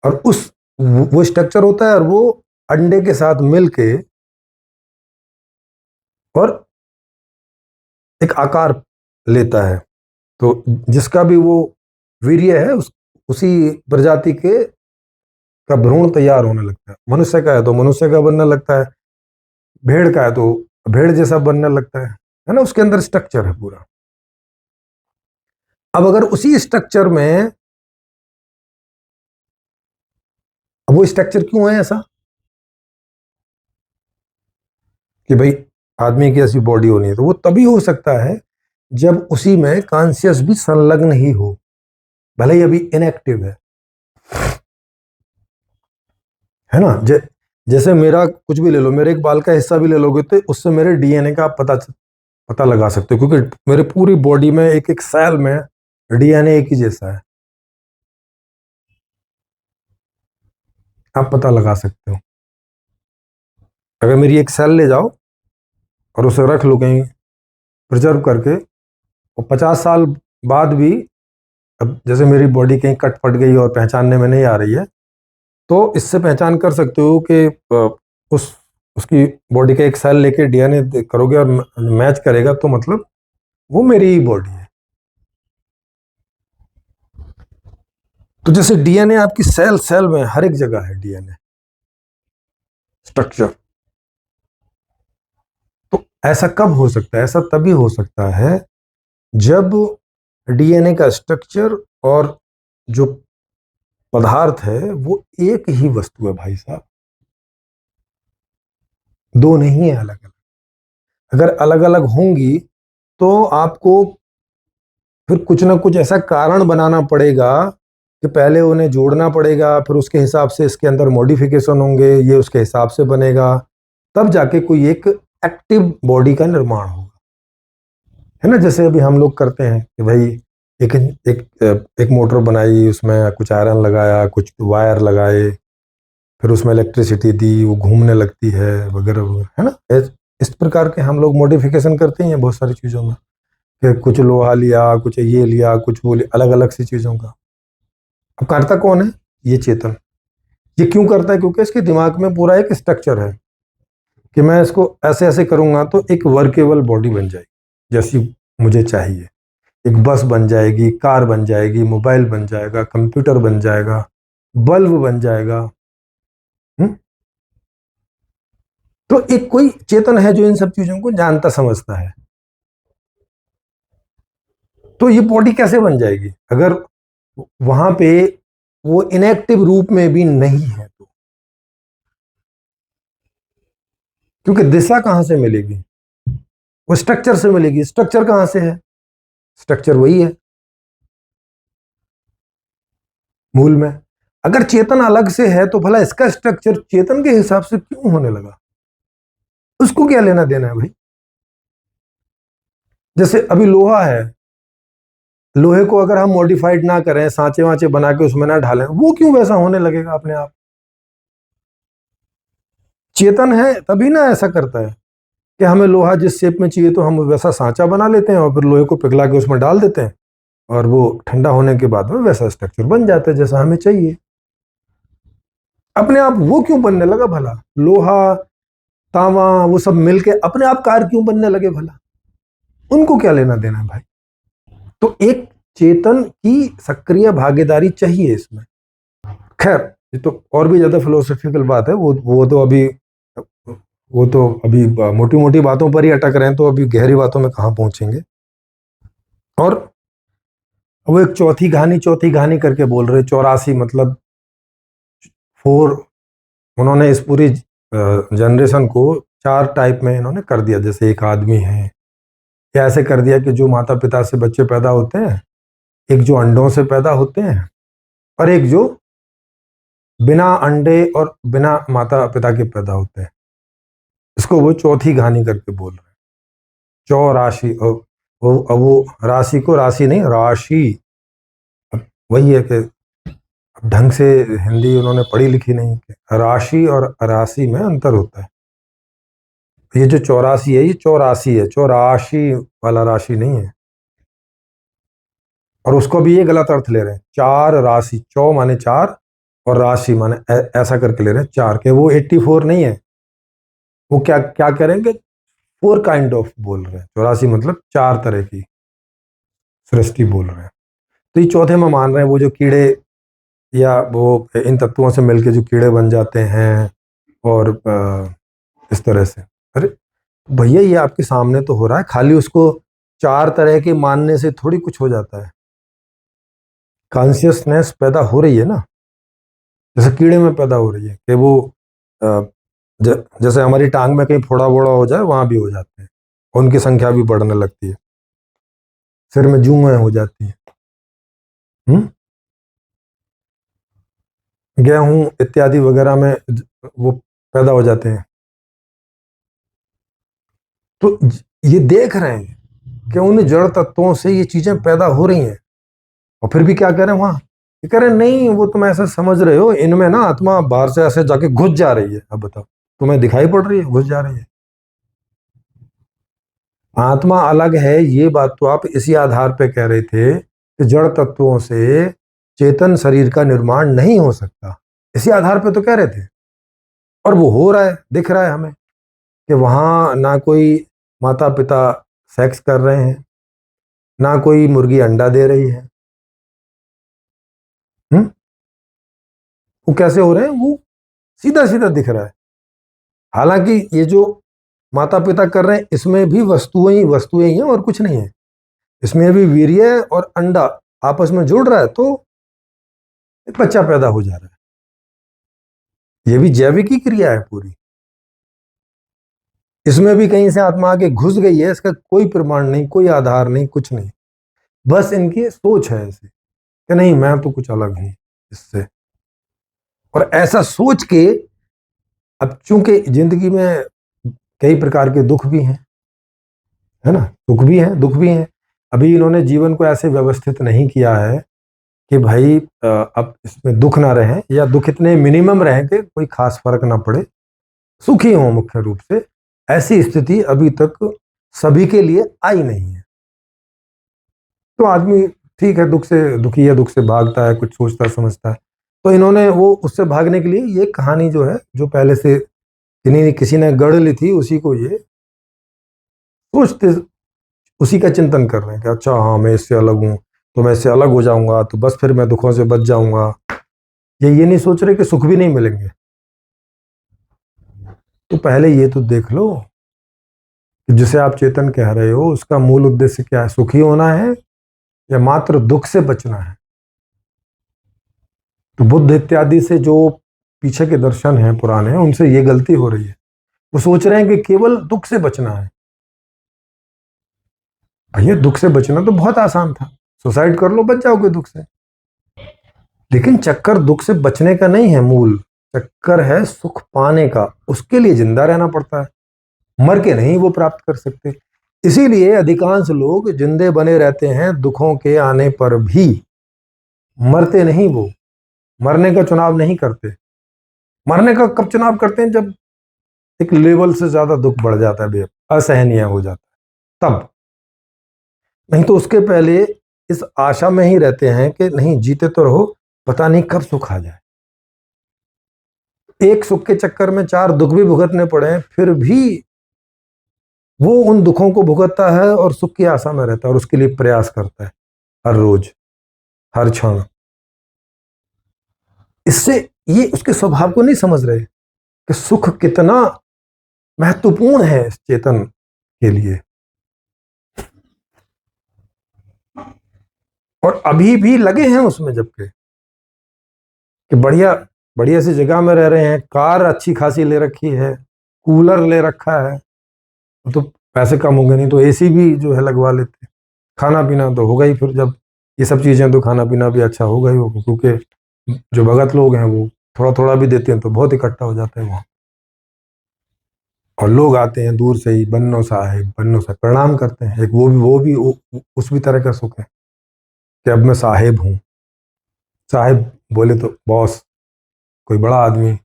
और उस वो स्ट्रक्चर होता है और वो अंडे के साथ मिलके और एक आकार लेता है। तो जिसका भी वो वीर्य है उसी प्रजाति के का भ्रूण तैयार होने लगता है। मनुष्य का है तो मनुष्य का बनने लगता है, भेड़ का है तो भेड़ जैसा बनने लगता है ना, उसके अंदर स्ट्रक्चर है पूरा। अब अगर उसी स्ट्रक्चर में, अब वो स्ट्रक्चर क्यों है ऐसा कि भाई आदमी की ऐसी बॉडी होनी है, तो वो तभी हो सकता है जब उसी में कॉन्शियस भी संलग्न ही हो, भले ही अभी इनएक्टिव है ना। जैसे मेरा कुछ भी ले लो, मेरे एक बाल का हिस्सा भी ले लोगे तो उससे मेरे डीएनए का आप पता लगा सकते हो, क्योंकि मेरे पूरी बॉडी में एक एक सेल में डीएनए एक ही जैसा है, आप पता लगा सकते हो। अगर मेरी एक सेल ले जाओ और उसे रख लो कहीं प्रिजर्व करके, और 50 साल बाद भी, अब जैसे मेरी बॉडी कहीं कट फट गई और पहचानने में नहीं आ रही है, तो इससे पहचान कर सकते हो कि उस उसकी बॉडी का एक सेल लेके डीएनए करोगे और मैच करेगा, तो मतलब वो मेरी ही बॉडी है। तो जैसे डीएनए आपकी सेल सेल में हर एक जगह है डीएनए स्ट्रक्चर। तो ऐसा कब हो सकता है, ऐसा तभी हो सकता है जब डीएनए का स्ट्रक्चर और जो पदार्थ है वो एक ही वस्तु है भाई साहब, दो नहीं है अलग अलग। अगर अलग अलग होंगी तो आपको फिर कुछ ना कुछ ऐसा कारण बनाना पड़ेगा कि पहले उन्हें जोड़ना पड़ेगा, फिर उसके हिसाब से इसके अंदर मॉडिफिकेशन होंगे, ये उसके हिसाब से बनेगा, तब जाके कोई एक एक्टिव बॉडी का निर्माण होगा, है ना। जैसे अभी हम लोग करते हैं कि भाई एक एक मोटर बनाई, उसमें कुछ आयरन लगाया, कुछ वायर लगाए, फिर उसमें इलेक्ट्रिसिटी दी, वो घूमने लगती है वगैरह वगैरह, है ना। इस प्रकार के हम लोग मॉडिफिकेशन करते हैं बहुत सारी चीज़ों में, कि कुछ लोहा लिया, कुछ ये लिया, कुछ वो लिया, अलग अलग सी चीज़ों का। अब करता कौन है? ये चेतन। ये क्यों करता है? क्योंकि इसके दिमाग में पूरा एक स्ट्रक्चर है कि मैं इसको ऐसे ऐसे करूंगा तो एक वर्केबल बॉडी बन जाएगी जैसी मुझे चाहिए। एक बस बन जाएगी, कार बन जाएगी, मोबाइल बन जाएगा, कंप्यूटर बन जाएगा, बल्ब बन जाएगा। हुँ? तो एक कोई चेतन है जो इन सब चीजों को जानता समझता है। तो ये बॉडी कैसे बन जाएगी अगर वहां पे वो इनएक्टिव रूप में भी नहीं है तो? क्योंकि दिशा कहां से मिलेगी? वो स्ट्रक्चर से मिलेगी। स्ट्रक्चर कहां से है? स्ट्रक्चर वही है मूल में। अगर चेतन अलग से है तो भला इसका स्ट्रक्चर चेतन के हिसाब से क्यों होने लगा? उसको क्या लेना देना है भाई? जैसे अभी लोहा है, लोहे को अगर हम मॉडिफाइड ना करें, सांचे वाचे बना के उसमें ना ढालें, वो क्यों वैसा होने लगेगा अपने आप? चेतन है तभी ना ऐसा करता है कि हमें लोहा जिस शेप में चाहिए तो हम वैसा सांचा बना लेते हैं और फिर लोहे को पिघला के उसमें डाल देते हैं और वो ठंडा होने के बाद में वैसा स्ट्रक्चर बन जाता है जैसा हमें चाहिए। अपने आप वो क्यों बनने लगा भला? लोहा, तांबा, वो सब मिलके अपने आप कार क्यों बनने लगे भला? उनको क्या लेना देना है भाई? तो एक चेतन की सक्रिय भागीदारी चाहिए इसमें। खैर, ये तो और भी ज्यादा फिलोसॉफिकल बात है, वो तो अभी मोटी मोटी बातों पर ही अटक रहे हैं, तो अभी गहरी बातों में कहाँ पहुंचेंगे। और वो एक चौथी कहानी करके बोल रहे, 84 मतलब 4। उन्होंने इस पूरी जनरेशन को 4 टाइप में इन्होंने कर दिया। जैसे एक आदमी है, या ऐसे कर दिया कि जो माता पिता से बच्चे पैदा होते हैं, एक जो अंडों से पैदा होते हैं, और एक जो बिना अंडे और बिना माता पिता के पैदा होते हैं। इसको वो चौथी कहानी करके बोल रहे हैं। चौराशी। और वो राशि को राशि नहीं, राशि। अब वही है कि अब ढंग से हिंदी उन्होंने पढ़ी लिखी नहीं कि राशि और राशि में अंतर होता है। ये जो 84 है, ये चौरासी है, चौराशी वाला राशि नहीं है। और उसको भी ये गलत अर्थ ले रहे हैं। 4 राशि, चौ माने 4 और राशि माने ऐसा करके ले रहे हैं 4 के। वो 84 नहीं है। वो क्या क्या करेंगे? 4 काइंड ऑफ बोल रहे हैं। 84 मतलब 4 तरह की सृष्टि बोल रहे हैं। तो ये चौथे में मान रहे हैं वो जो कीड़े, या वो इन तत्वों से मिलके जो कीड़े बन जाते हैं, और इस तरह से। अरे भैया, ये आपके सामने तो हो रहा है, खाली उसको 4 तरह के मानने से थोड़ी कुछ हो जाता है। कॉन्शियसनेस पैदा हो रही है ना, जैसे कीड़े में पैदा हो रही है कि वो जैसे हमारी टांग में कहीं फोड़ा वोड़ा हो जाए, वहां भी हो जाते हैं, उनकी संख्या भी बढ़ने लगती है। सिर में जूएं हो जाती है, गेहूं इत्यादि वगैरह में वो पैदा हो जाते हैं। तो ये देख रहे हैं कि उन जड़ तत्वों से ये चीजें पैदा हो रही हैं, और फिर भी क्या कह रहे हैं वहां? ये कह रहे हैं नहीं, वो तुम ऐसा समझ रहे हो, इनमें ना आत्मा बाहर से ऐसे जाके घुस जा रही है। अब बताओ, तुम्हें दिखाई पड़ रही है घुस जा रही है? आत्मा अलग है, ये बात तो आप इसी आधार पे कह रहे थे कि जड़ तत्वों से चेतन शरीर का निर्माण नहीं हो सकता। इसी आधार पे तो कह रहे थे, और वो हो रहा है, दिख रहा है हमें कि वहां ना कोई माता पिता सेक्स कर रहे हैं, ना कोई मुर्गी अंडा दे रही है। हम्म? वो कैसे हो रहे हैं? वो सीधा सीधा दिख रहा है। हालांकि ये जो माता पिता कर रहे हैं, इसमें भी वस्तुएं ही हैं और कुछ नहीं है। इसमें भी वीर्य और अंडा आपस में जुड़ रहा है, तो एक बच्चा पैदा हो जा रहा है। ये भी जैविक ही क्रिया है पूरी। इसमें भी कहीं से आत्मा आके घुस गई है, इसका कोई प्रमाण नहीं, कोई आधार नहीं, कुछ नहीं। बस इनकी सोच है ऐसी कि नहीं, मैं तो कुछ अलग हूं इससे। और ऐसा सोच के, अब चूंकि जिंदगी में कई प्रकार के दुख भी हैं, है ना, सुख भी है दुख भी है। अभी इन्होंने जीवन को ऐसे व्यवस्थित नहीं किया है कि भाई अब इसमें दुख ना रहे, या दुख इतने मिनिमम रहे कि कोई खास फर्क ना पड़े, सुखी हो मुख्य रूप से। ऐसी स्थिति अभी तक सभी के लिए आई नहीं है। तो आदमी ठीक है, दुख से दुखी है, दुख से भागता है, कुछ सोचता समझता है। तो इन्होंने वो उससे भागने के लिए ये कहानी जो है, जो पहले से किसी ने गढ़ ली थी, उसी को ये सोचते, उसी का चिंतन कर रहे हैं कि अच्छा हाँ मैं इससे अलग हूँ, तो मैं इससे अलग हो जाऊंगा तो बस फिर मैं दुखों से बच जाऊंगा। ये नहीं सोच रहे कि सुख भी नहीं मिलेंगे। तो पहले ये तो देख लो कि जिसे आप चेतन कह रहे हो उसका मूल उद्देश्य क्या है, सुखी होना है या मात्र दुख से बचना है। तो बुद्ध इत्यादि से जो पीछे के दर्शन हैं पुराने, उनसे ये गलती हो रही है। वो सोच रहे हैं कि केवल दुख से बचना है। भैया दुख से बचना तो बहुत आसान था, सुसाइड कर लो बच जाओगे दुख से। लेकिन चक्कर दुख से बचने का नहीं है, मूल चक्कर है सुख पाने का। उसके लिए जिंदा रहना पड़ता है, मर के नहीं वो प्राप्त कर सकते। इसीलिए अधिकांश लोग जिंदे बने रहते हैं दुखों के आने पर भी, मरते नहीं। वो मरने का चुनाव नहीं करते। मरने का कब चुनाव करते हैं, जब एक लेवल से ज्यादा दुख बढ़ जाता है, असहनीय हो जाता है, तब। नहीं तो उसके पहले इस आशा में ही रहते हैं कि नहीं जीते तो रहो, पता नहीं कब सुख आ जाए। एक सुख के चक्कर में 4 दुख भी भुगतने पड़े, फिर भी वो उन दुखों को भुगतता है और सुख की आशा में रहता है, और उसके लिए प्रयास करता है हर रोज, हर क्षण। इससे ये उसके स्वभाव को नहीं समझ रहे कि सुख कितना महत्वपूर्ण है इस चेतन के लिए। और अभी भी लगे हैं उसमें, जबकि कि बढ़िया बढ़िया सी जगह में रह रहे हैं, कार अच्छी खासी ले रखी है, कूलर ले रखा है, तो पैसे कम होंगे, नहीं तो एसी भी जो है लगवा लेते। खाना पीना तो होगा ही, फिर जब ये सब चीजें, तो खाना पीना भी अच्छा होगा ही होगा, क्योंकि जो भगत लोग हैं वो थोड़ा थोड़ा भी देते हैं तो बहुत इकट्ठा हो जाता है वहाँ। और लोग आते हैं दूर से ही, बन्नो साहेब प्रणाम करते हैं। एक उस भी तरह का सुख है कि अब मैं साहेब हूँ। साहेब बोले तो बॉस, कोई बड़ा आदमी,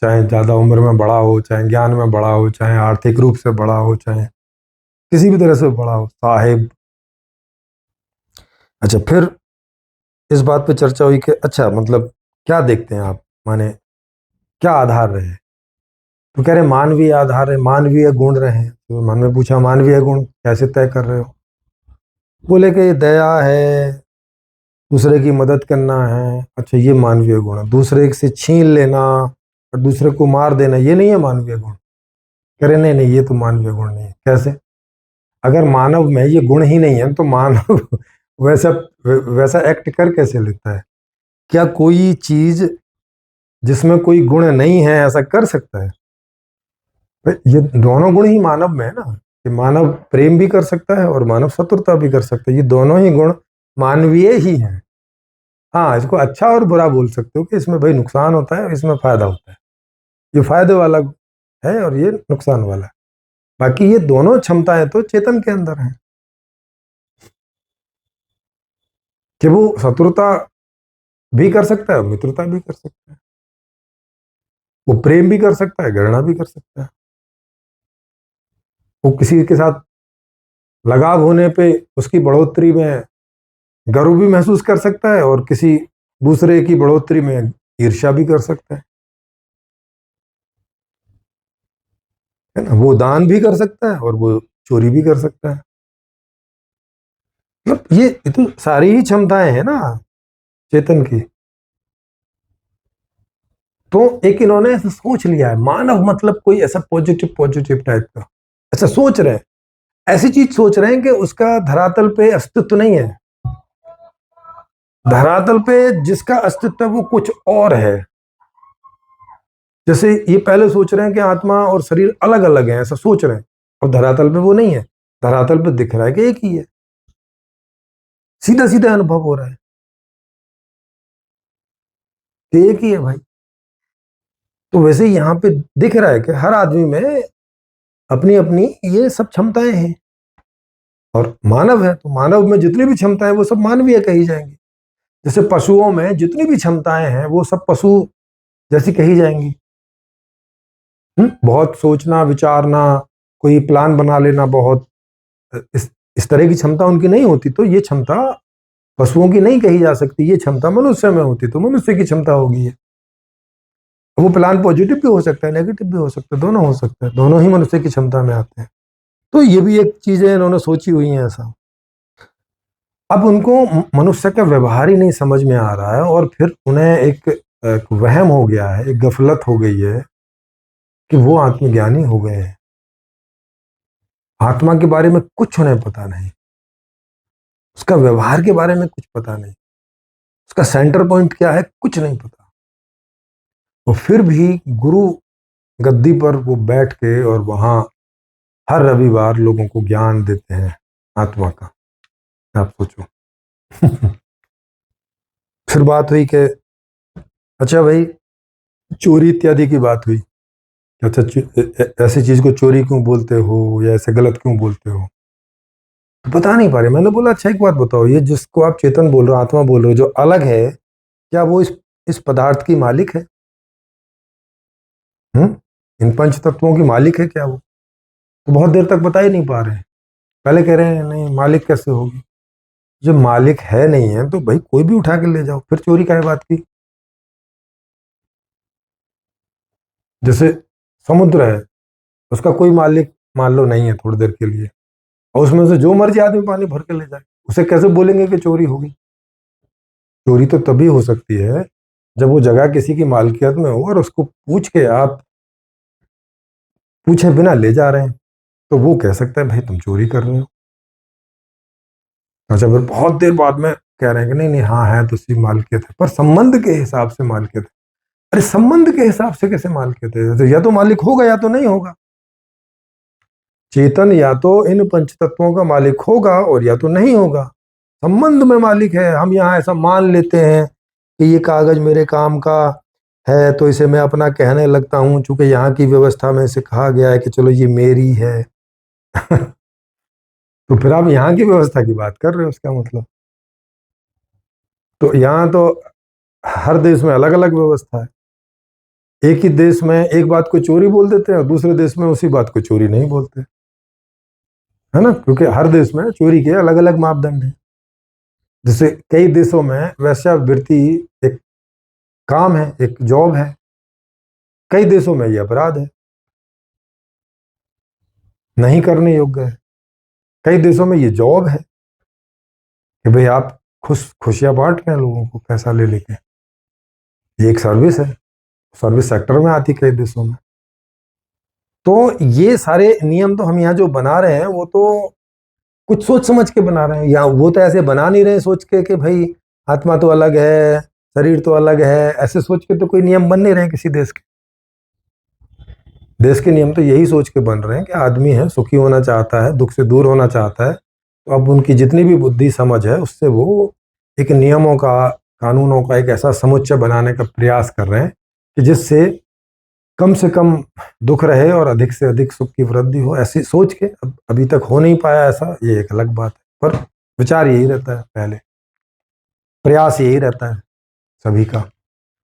चाहे ज्यादा उम्र में बड़ा हो, चाहे ज्ञान में बड़ा हो, चाहे आर्थिक रूप से बड़ा हो, चाहे किसी भी तरह से बड़ा हो, साहेब। अच्छा, फिर इस बात पे चर्चा हुई कि अच्छा मतलब क्या देखते हैं आप, माने क्या आधार रहे। तो कह रहे मानवीय आधार है, मानवीय गुण रहे। तो मन में पूछा मानवीय गुण कैसे तय कर रहे हो। बोले कि दया है, दूसरे की मदद करना है। अच्छा, ये मानवीय गुण है। दूसरे से छीन लेना और दूसरे को मार देना, ये नहीं है मानवीय गुण। कह रहे नहीं नहीं, ये तो मानवीय गुण नहीं है। कैसे? अगर मानव में ये गुण ही नहीं है तो मानव वैसा वैसा एक्ट कर कैसे लेता है? क्या कोई चीज जिसमें कोई गुण नहीं है ऐसा कर सकता है? ये दोनों गुण ही मानव में है ना, कि मानव प्रेम भी कर सकता है और मानव शत्रुता भी कर सकता है। ये दोनों ही गुण मानवीय ही हैं। हाँ, इसको अच्छा और बुरा बोल सकते हो कि इसमें भाई नुकसान होता है, इसमें फायदा होता है। ये फायदे वाला है और ये नुकसान वाला है। बाकी ये दोनों क्षमताएं तो चेतन के अंदर हैं, कि वो शत्रुता भी कर सकता है, मित्रता भी कर सकता है, वो प्रेम भी कर सकता है, घृणा भी कर सकता है। वो किसी के साथ लगाव होने पे उसकी बढ़ोतरी में गर्व भी महसूस कर सकता है, और किसी दूसरे की बढ़ोतरी में ईर्ष्या भी कर सकता है ना। वो दान भी कर सकता है और वो चोरी भी कर सकता है। मतलब ये तो सारी ही क्षमताएं हैं ना चेतन की। तो एक इन्होंने ऐसा सोच लिया है, मानव मतलब कोई ऐसा पॉजिटिव पॉजिटिव टाइप का ऐसा सोच रहे हैं। ऐसी चीज सोच रहे हैं कि उसका धरातल पे अस्तित्व नहीं है। धरातल पे जिसका अस्तित्व है वो कुछ और है। जैसे ये पहले सोच रहे हैं कि आत्मा और शरीर अलग अलग है, ऐसा सोच रहे हैं। अब धरातल पे वो नहीं है। धरातल पे दिख रहा है कि एक ही है, सीधा सीधा अनुभव हो रहा है कि एक ही है भाई। तो वैसे ही यहाँ पे दिख रहा है कि हर आदमी में अपनी अपनी ये सब क्षमताएं हैं, और मानव है तो मानव में जितनी भी क्षमताएं वो सब मानवीय कही जाएंगी। जैसे पशुओं में जितनी भी क्षमताएं हैं वो सब पशु जैसी कही जाएंगी। बहुत सोचना विचारना, कोई प्लान बना लेना, बहुत इस तरह की क्षमता उनकी नहीं होती, तो ये क्षमता पशुओं की नहीं कही जा सकती। ये क्षमता मनुष्य में होती तो मनुष्य की क्षमता होगी। वो प्लान पॉजिटिव भी हो सकता है, नेगेटिव भी हो सकता है, दोनों हो सकते हैं, दोनों ही मनुष्य की क्षमता में आते हैं। तो ये भी एक चीजें इन्होंने सोची हुई है ऐसा। अब उनको मनुष्य का व्यवहार ही नहीं समझ में आ रहा है और फिर उन्हें एक वहम हो गया है, एक गफलत हो गई है कि वो आत्मज्ञानी हो गए हैं। आत्मा के बारे में कुछ उन्हें पता नहीं, उसका व्यवहार के बारे में कुछ पता नहीं, उसका सेंटर पॉइंट क्या है कुछ नहीं पता। वो फिर भी गुरु गद्दी पर वो बैठ के और वहां हर रविवार लोगों को ज्ञान देते हैं आत्मा का। आप सोचो। फिर बात हुई कि अच्छा भाई, चोरी इत्यादि की बात हुई। अच्छा, ऐसी चीज को चोरी क्यों बोलते हो या ऐसे गलत क्यों बोलते हो, तो बता नहीं पा रहे। मैंने बोला अच्छा एक बात बताओ, ये जिसको आप चेतन बोल रहे हो, आत्मा बोल रहे हो, जो अलग है, क्या वो इस पदार्थ की मालिक है? इन पंच तत्वों की मालिक है क्या वो? तो बहुत देर तक बता ही नहीं पा रहे हैं। पहले कह रहे हैं नहीं मालिक कैसे होगी, जब मालिक है नहीं है तो भाई कोई भी उठा के ले जाओ, फिर चोरी का है बात की। जैसे समुद्र है, उसका कोई मालिक मान लो नहीं है थोड़ी देर के लिए, और उसमें से जो मर्जी आदमी पानी भर के ले जाए, उसे कैसे बोलेंगे कि चोरी होगी? चोरी तो तभी हो सकती है जब वो जगह किसी की मालकियत में हो और उसको पूछ के आप पूछे बिना ले जा रहे हैं, तो वो कह सकता है भाई तुम चोरी कर रहे हो। अच्छा, फिर बहुत देर बाद में कह रहे हैं कि नहीं नहीं हाँ है तो उसकी मालकियत है, पर संबंध के हिसाब से मालकियत है। अरे संबंध के हिसाब से कैसे मालकियत है? तो या तो मालिक होगा या तो नहीं होगा। चेतन या तो इन पंच तत्वों का मालिक होगा और या तो नहीं होगा। संबंध में मालिक है। हम यहाँ ऐसा मान लेते हैं कि ये कागज मेरे काम का है तो इसे मैं अपना कहने लगता हूँ, चूंकि यहाँ की व्यवस्था में से कहा गया है कि चलो ये मेरी है। तो फिर आप यहाँ की व्यवस्था की बात कर रहे हो, उसका मतलब तो यहाँ तो हर देश में अलग अलग व्यवस्था है। एक ही देश में एक बात को चोरी बोल देते हैं और दूसरे देश में उसी बात को चोरी नहीं बोलते, है ना? क्योंकि हर देश में चोरी के अलग अलग मापदंड हैं। जैसे कई देशों में वेश्यावृत्ति एक काम है, एक जॉब है, कई देशों में ये अपराध है, नहीं करने योग्य है। कई देशों में ये जॉब है कि भाई आप खुशियां बांट रहे हैं लोगों को पैसा ले लेके। ये एक सर्विस है, सर्विस सेक्टर में आती कई देशों में। तो ये सारे नियम तो हम यहाँ जो बना रहे हैं वो तो कुछ सोच समझ के बना रहे हैं, या वो तो ऐसे बना नहीं रहे सोच के कि भाई आत्मा तो अलग है शरीर तो अलग है, ऐसे सोच के तो कोई नियम बन नहीं रहे किसी देश के। देश के नियम तो यही सोच के बन रहे हैं कि आदमी है, सुखी होना चाहता है, दुख से दूर होना चाहता है, तो अब उनकी जितनी भी बुद्धि समझ है उससे वो एक नियमों का, कानूनों का एक ऐसा समुच्चय बनाने का प्रयास कर रहे हैं कि जिससे कम से कम दुख रहे और अधिक से अधिक सुख की वृद्धि हो। ऐसी सोच के अभी तक हो नहीं पाया ऐसा, ये एक अलग बात है, पर विचार यही रहता है, पहले प्रयास यही रहता है सभी का।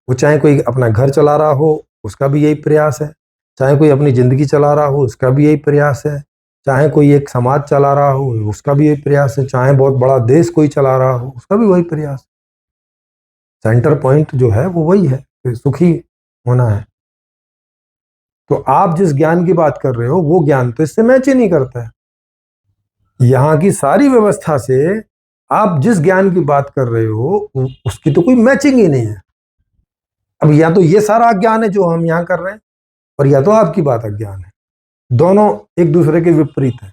वो चाहे कोई अपना घर चला रहा हो उसका भी यही प्रयास है, चाहे कोई अपनी जिंदगी चला रहा हो उसका भी यही प्रयास है, चाहे कोई एक समाज चला रहा हो उसका भी यही प्रयास है, चाहे बहुत बड़ा देश कोई चला रहा हो उसका भी वही प्रयास। सेंटर पॉइंट जो है वो वही है कि सुखी होना है। तो आप जिस ज्ञान की बात कर रहे हो वो ज्ञान तो इससे मैच ही नहीं करता है। यहाँ की सारी व्यवस्था से आप जिस ज्ञान की बात कर रहे हो उसकी तो कोई मैचिंग ही नहीं है। अब या तो ये सारा अज्ञान है जो हम यहाँ कर रहे हैं, और या तो आपकी बात अज्ञान है। दोनों एक दूसरे के विपरीत है।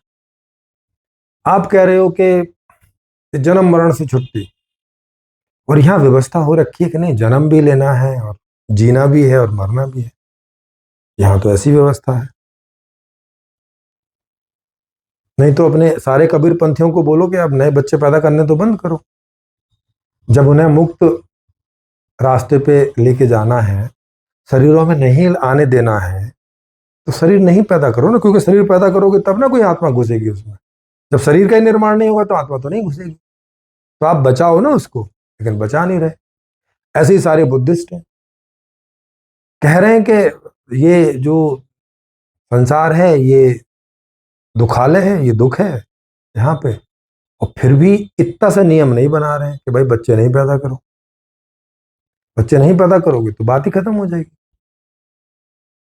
आप कह रहे हो कि जन्म मरण से छुट्टी, और यहाँ व्यवस्था हो रखी है कि नहीं जन्म भी लेना है और जीना भी है और मरना भी है। यहाँ तो ऐसी व्यवस्था है। नहीं तो अपने सारे कबीर पंथियों को बोलो कि आप नए बच्चे पैदा करने तो बंद करो। जब उन्हें मुक्त रास्ते पे लेके जाना है, शरीरों में नहीं आने देना है, तो शरीर नहीं पैदा करो ना, क्योंकि शरीर पैदा करोगे तब ना कोई आत्मा घुसेगी उसमें। जब शरीर का ही निर्माण नहीं होगा तो आत्मा तो नहीं घुसेगी। तो आप बचाओ ना उसको, लेकिन बचा नहीं रहे। ऐसे ही सारे बुद्धिस्ट हैं, कह रहे हैं कि ये जो संसार है ये दुखालय है, ये दुख है यहाँ पे, और फिर भी इतना सा नियम नहीं बना रहे हैं कि भाई बच्चे नहीं पैदा करो। बच्चे नहीं पैदा करोगे तो बात ही खत्म हो जाएगी,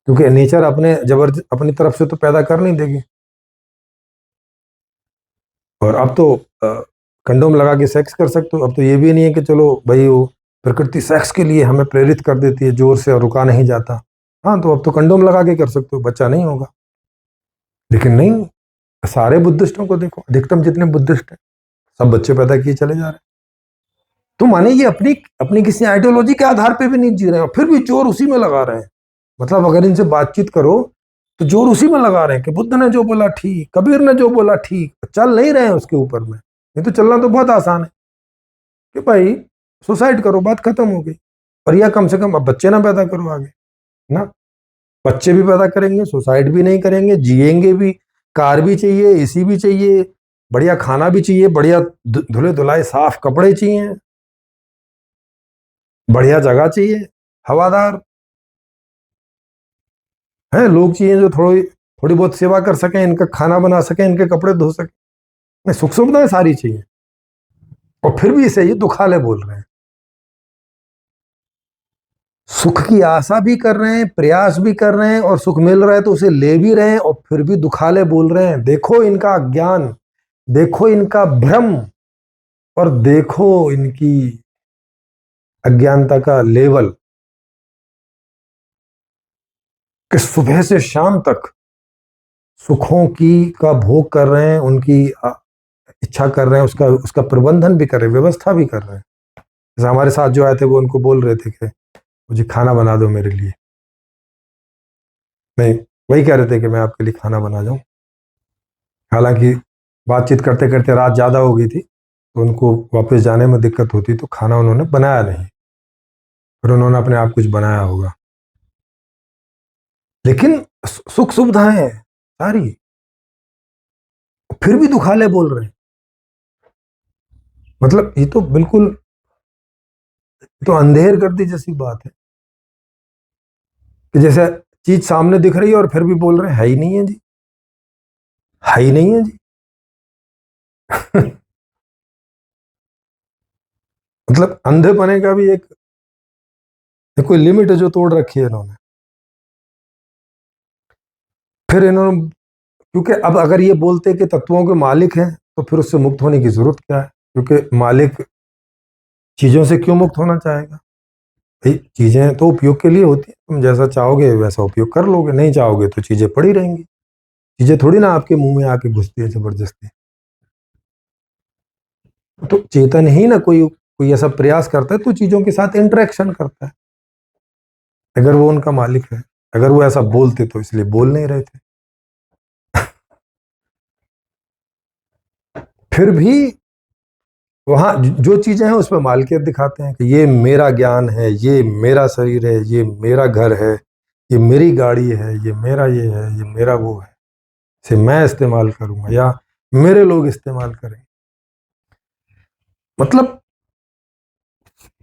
क्योंकि नेचर अपने जबरदस्त अपनी तरफ से तो पैदा कर नहीं देगी। और अब तो कंडोम लगा के सेक्स कर सकते हो। अब तो ये भी नहीं है कि चलो भाई वो प्रकृति सेक्स के लिए हमें प्रेरित कर देती है जोर से और रुका नहीं जाता। हाँ, तो अब तो कंडोम लगा के कर सकते हो, बच्चा नहीं होगा। लेकिन नहीं, सारे बुद्धिस्टों को देखो, अधिकतम जितने बुद्धिस्ट हैं सब बच्चे पैदा किए चले जा रहे हैं। तो माने ये अपनी अपनी किसी आइडियोलॉजी के आधार पे भी नहीं जी रहे हैं और फिर भी जोर उसी में लगा रहे हैं। मतलब अगर इनसे बातचीत करो तो जोर उसी में लगा रहे हैं कि बुद्ध ने जो बोला ठीक, कबीर ने जो बोला ठीक, चल नहीं रहे हैं उसके ऊपर में। नहीं तो चलना तो बहुत आसान है कि भाई सुसाइड करो, बात खत्म हो गई। और या कम से कम अब बच्चे ना पैदा करो आगे ना। बच्चे भी पैदा करेंगे, सुसाइड भी नहीं करेंगे, जिएंगे भी, कार भी चाहिए, एसी भी चाहिए, बढ़िया खाना भी चाहिए, बढ़िया धुले धुलाए साफ कपड़े चाहिए, बढ़िया जगह चाहिए, हवादार है, लोग चाहिए जो थोड़ी थोड़ी बहुत सेवा कर सकें, इनका खाना बना सकें, इनके कपड़े धो सकें, सुख सुविधाएं सारी चाहिए। और फिर भी इसे ये दुखाले बोल रहे हैं। सुख की आशा भी कर रहे हैं, प्रयास भी कर रहे हैं, और सुख मिल रहा है तो उसे ले भी रहे हैं, और फिर भी दुखाले बोल रहे हैं। देखो इनका ज्ञान, देखो इनका भ्रम, और देखो इनकी अज्ञानता का लेवल, कि सुबह से शाम तक सुखों की का भोग कर रहे हैं, उनकी इच्छा कर रहे हैं, उसका उसका प्रबंधन भी कर रहे हैं, व्यवस्था भी कर रहे हैं। जैसे हमारे साथ जो आए थे वो उनको बोल रहे थे कि मुझे खाना बना दो मेरे लिए। नहीं, वही कह रहे थे कि मैं आपके लिए खाना बना जाऊं। हालांकि बातचीत करते करते रात ज़्यादा हो गई थी तो उनको वापस जाने में दिक्कत होती, तो खाना उन्होंने बनाया नहीं, फिर उन्होंने अपने आप कुछ बनाया होगा। लेकिन सुख सुविधाएं हैं सारी, फिर भी दुखाले बोल रहे हैं। मतलब ये तो बिल्कुल तो अंधेर कर दी जैसी बात है कि जैसे चीज सामने दिख रही है और फिर भी बोल रहे हैं है ही नहीं है जी, है ही नहीं है जी। मतलब अंधेपने का भी एक कोई लिमिट है जो तोड़ रखी है इन्होंने। फिर इन्होंने, क्योंकि अब अगर ये बोलते कि तत्वों के मालिक हैं तो फिर उससे मुक्त होने की जरूरत क्या है, क्योंकि मालिक चीजों से क्यों मुक्त होना चाहेगा। भाई चीजें तो उपयोग के लिए होती है, तुम जैसा चाहोगे वैसा उपयोग कर लोगे, नहीं चाहोगे तो चीजें पड़ी रहेंगी। चीजें थोड़ी ना आपके मुंह में आके घुसती है जबरदस्ती। तो चेतन ही ना कोई कोई ऐसा प्रयास करता है तो चीजों के साथ इंटरेक्शन करता है। अगर वो उनका मालिक है, अगर वो ऐसा बोलते तो इसलिए बोल नहीं रहे थे। फिर भी वहां जो चीजें हैं उसमें मालिकियत दिखाते हैं कि ये मेरा ज्ञान है, ये मेरा शरीर है, ये मेरा घर है, ये मेरी गाड़ी है, ये मेरा ये है, ये मेरा वो है, इसे मैं इस्तेमाल करूंगा या मेरे लोग इस्तेमाल करेंगे। मतलब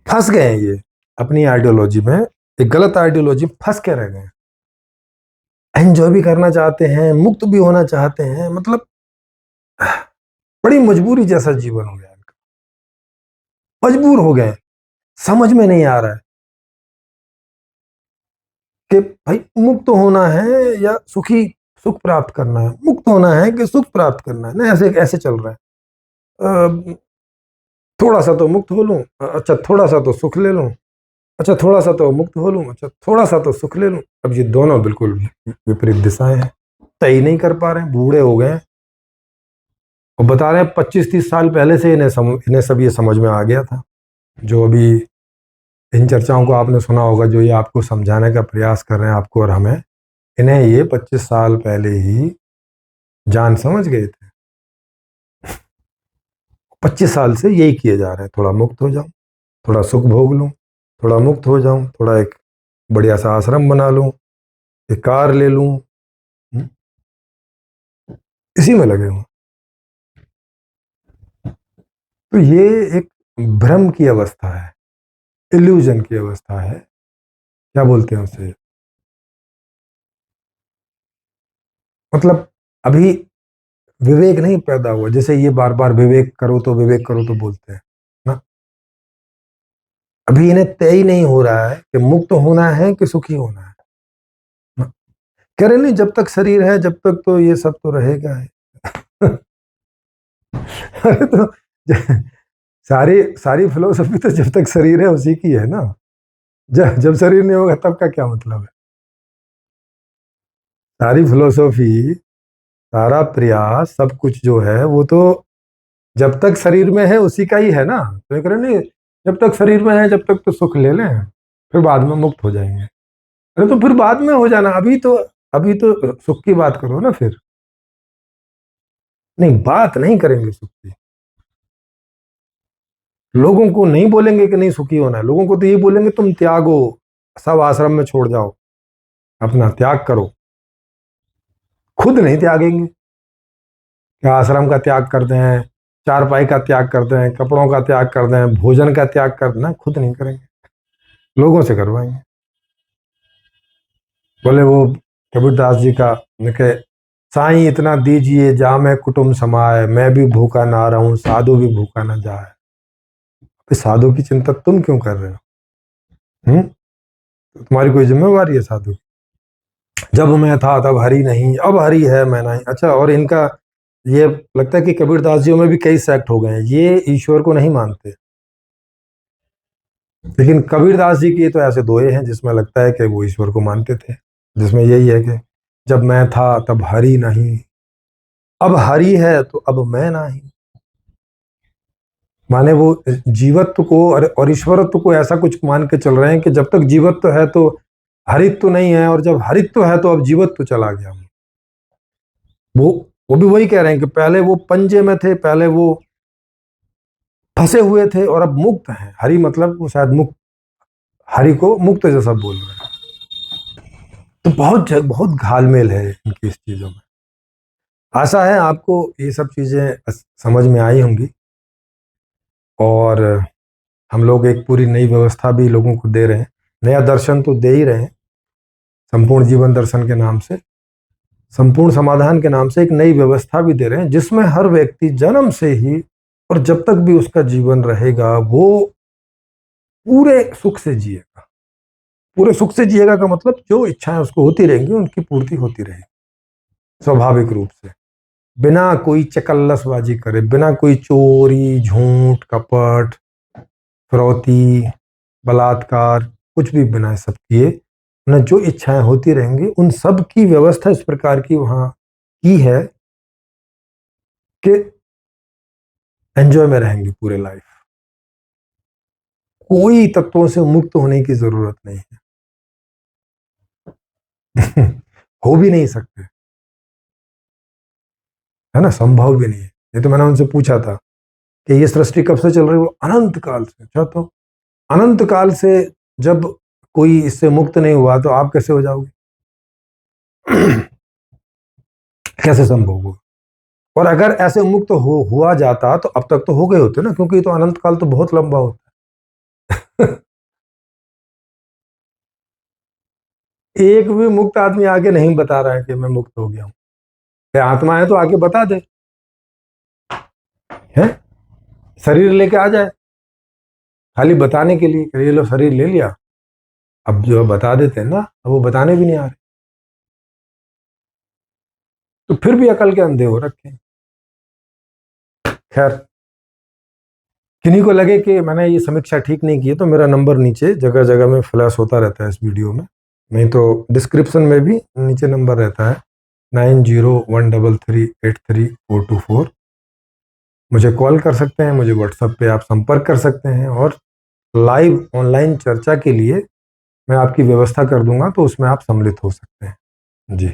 फंस गए हैं ये अपनी आइडियोलॉजी में, एक गलत आइडियोलॉजी फंस के रह गए। एंजॉय भी करना चाहते हैं, मुक्त भी होना चाहते हैं, मतलब बड़ी मजबूरी जैसा जीवन हो गया इनका। मजबूर हो गए, समझ में नहीं आ रहा है कि भाई मुक्त होना है या सुखी सुख प्राप्त करना है, मुक्त होना है कि सुख प्राप्त करना है ना। ऐसे ऐसे चल रहा है। थोड़ा सा तो मुक्त हो लूं, अच्छा थोड़ा सा तो सुख ले लूं, अच्छा थोड़ा सा तो मुक्त हो लूं, अच्छा थोड़ा सा तो सुख ले लूं। अब ये दोनों बिल्कुल विपरीत दिशाएं हैं, तय नहीं कर पा रहे हैं, बूढ़े हो गए हैं। और बता रहे हैं 25-30 साल पहले से इन्हें सब ये समझ में आ गया था। जो अभी इन चर्चाओं को आपने सुना होगा, जो ये आपको समझाने का प्रयास कर रहे हैं आपको और हमें, इन्हें ये 25 साल पहले ही जान समझ गए थे। 25 साल से यही किए जा रहे हैं, थोड़ा मुक्त हो जाऊं, थोड़ा सुख भोग लूं, थोड़ा मुक्त हो जाऊं, थोड़ा एक बढ़िया सा आश्रम बना लूं, एक कार ले लूं। इसी में लगे हुए। तो ये एक भ्रम की अवस्था है, इल्यूजन की अवस्था है, क्या बोलते हैं उसे, मतलब अभी विवेक नहीं पैदा हुआ। जैसे ये बार बार विवेक करो तो विवेक करो तो बोलते हैं ना, अभी इन्हें तय ही नहीं हो रहा है कि मुक्त होना है कि सुखी होना है ना? कह रहे नहीं, जब तक शरीर है जब तक तो ये सब तो रहेगा है। अरे तो सारी सारी फिलोसफी तो जब तक शरीर है उसी की है ना। जब जब शरीर नहीं होगा तब का क्या मतलब है। सारी फिलोसफी, सारा प्रयास, सब कुछ जो है वो तो जब तक शरीर में है उसी का ही है ना। तो ये कह रहे नहीं, जब तक शरीर में है जब तक तो सुख ले लें, फिर बाद में मुक्त हो जाएंगे। अरे तो फिर बाद में हो जाना, अभी तो सुख की बात करो ना फिर। नहीं, बात नहीं करेंगे सुख की, लोगों को नहीं बोलेंगे कि नहीं सुखी होना है, लोगों को तो ये बोलेंगे तुम त्यागो, सब आश्रम में छोड़ जाओ, अपना त्याग करो। खुद नहीं त्यागेंगे, क्या आश्रम का त्याग करते हैं, चारपाई का त्याग करते हैं, कपड़ों का त्याग करते हैं, भोजन का त्याग करना खुद नहीं करेंगे, लोगों से करवाएंगे। बोले वो कबीरदास जी का लिखे, साईं इतना दीजिए जा मैं कुटुंब समाए, मैं भी भूखा ना रहूं साधु भी भूखा ना जाए। तो साधु की चिंता तुम क्यों कर रहे हो? तुम्हारी कोई जिम्मेवारी है साधु की? जब मैं था तब हरि नहीं, अब हरि है मैं नहीं। अच्छा, और इनका ये लगता है कि कबीरदास जी में भी कई सेक्ट हो गए हैं, ये ईश्वर को नहीं मानते। लेकिन कबीरदास जी के तो ऐसे दोए हैं जिसमें लगता है कि वो ईश्वर को मानते थे, जिसमें यही है कि जब मैं था तब हरि नहीं, अब हरि है तो अब मैं नहीं। माने वो जीवत्व को और ईश्वरत्व को ऐसा कुछ मान के चल रहे हैं कि जब तक जीवत्व है तो हरित्व नहीं है, और जब हरित्व है तो अब जीवत्व चला गया। वो वो भी वही कह रहे हैं कि पहले वो पंजे में थे, पहले वो फंसे हुए थे, और अब मुक्त हैं। हरि मतलब वो शायद मुक्त, हरि को मुक्त जैसा बोल रहे हैं। तो बहुत घालमेल है इनकी इस चीजों में। आशा है आपको ये सब चीजें समझ में आई होंगी, और हम लोग एक पूरी नई व्यवस्था भी लोगों को दे रहे हैं, नया दर्शन तो दे ही रहे हैं, संपूर्ण जीवन दर्शन के नाम से, संपूर्ण समाधान के नाम से एक नई व्यवस्था भी दे रहे हैं, जिसमें हर व्यक्ति जन्म से ही और जब तक भी उसका जीवन रहेगा वो पूरे सुख से जिएगा। पूरे सुख से जिएगा का मतलब जो इच्छाएं उसको होती रहेंगी उनकी पूर्ति होती रहेगी स्वाभाविक रूप से, बिना कोई चकल्लसबाजी करे, बिना कोई चोरी झूठ कपट फिरौती बलात्कार, कुछ भी बिना सब किए न जो इच्छाएं होती रहेंगी, उन सब की व्यवस्था इस प्रकार की वहां की है कि एंजॉय में रहेंगे पूरे लाइफ। कोई तत्वों से मुक्त होने की जरूरत नहीं है। हो भी नहीं सकते, है ना, संभव भी नहीं है। ये तो मैंने उनसे पूछा था कि ये सृष्टि कब से चल रही है, वो अनंत काल से। अच्छा, तो अनंत काल से जब कोई इससे मुक्त नहीं हुआ तो आप कैसे हो जाओगे? कैसे संभव होगा? और अगर ऐसे मुक्त हुआ जाता तो अब तक तो हो गए होते ना, क्योंकि तो अनंत काल तो बहुत लंबा होता है। एक भी मुक्त आदमी आगे नहीं बता रहा है कि मैं मुक्त हो गया हूं। आत्मा है तो आगे बता दे, है, शरीर लेके आ जाए खाली बताने के लिए, ये लो शरीर ले लिया। अब जो बता देते हैं ना, अब वो बताने भी नहीं आ रहे, तो फिर भी अकल के अंधे हो रखे हैं। खैर, किन्हीं को लगे कि मैंने ये समीक्षा ठीक नहीं की है तो मेरा नंबर नीचे जगह जगह में फ्लैश होता रहता है इस वीडियो में, नहीं तो डिस्क्रिप्शन में भी नीचे नंबर रहता है 9013383424। मुझे कॉल कर सकते हैं, मुझे व्हाट्सएप पे आप संपर्क कर सकते हैं, और लाइव ऑनलाइन चर्चा के लिए मैं आपकी व्यवस्था कर दूंगा, तो उसमें आप सम्मिलित हो सकते हैं जी।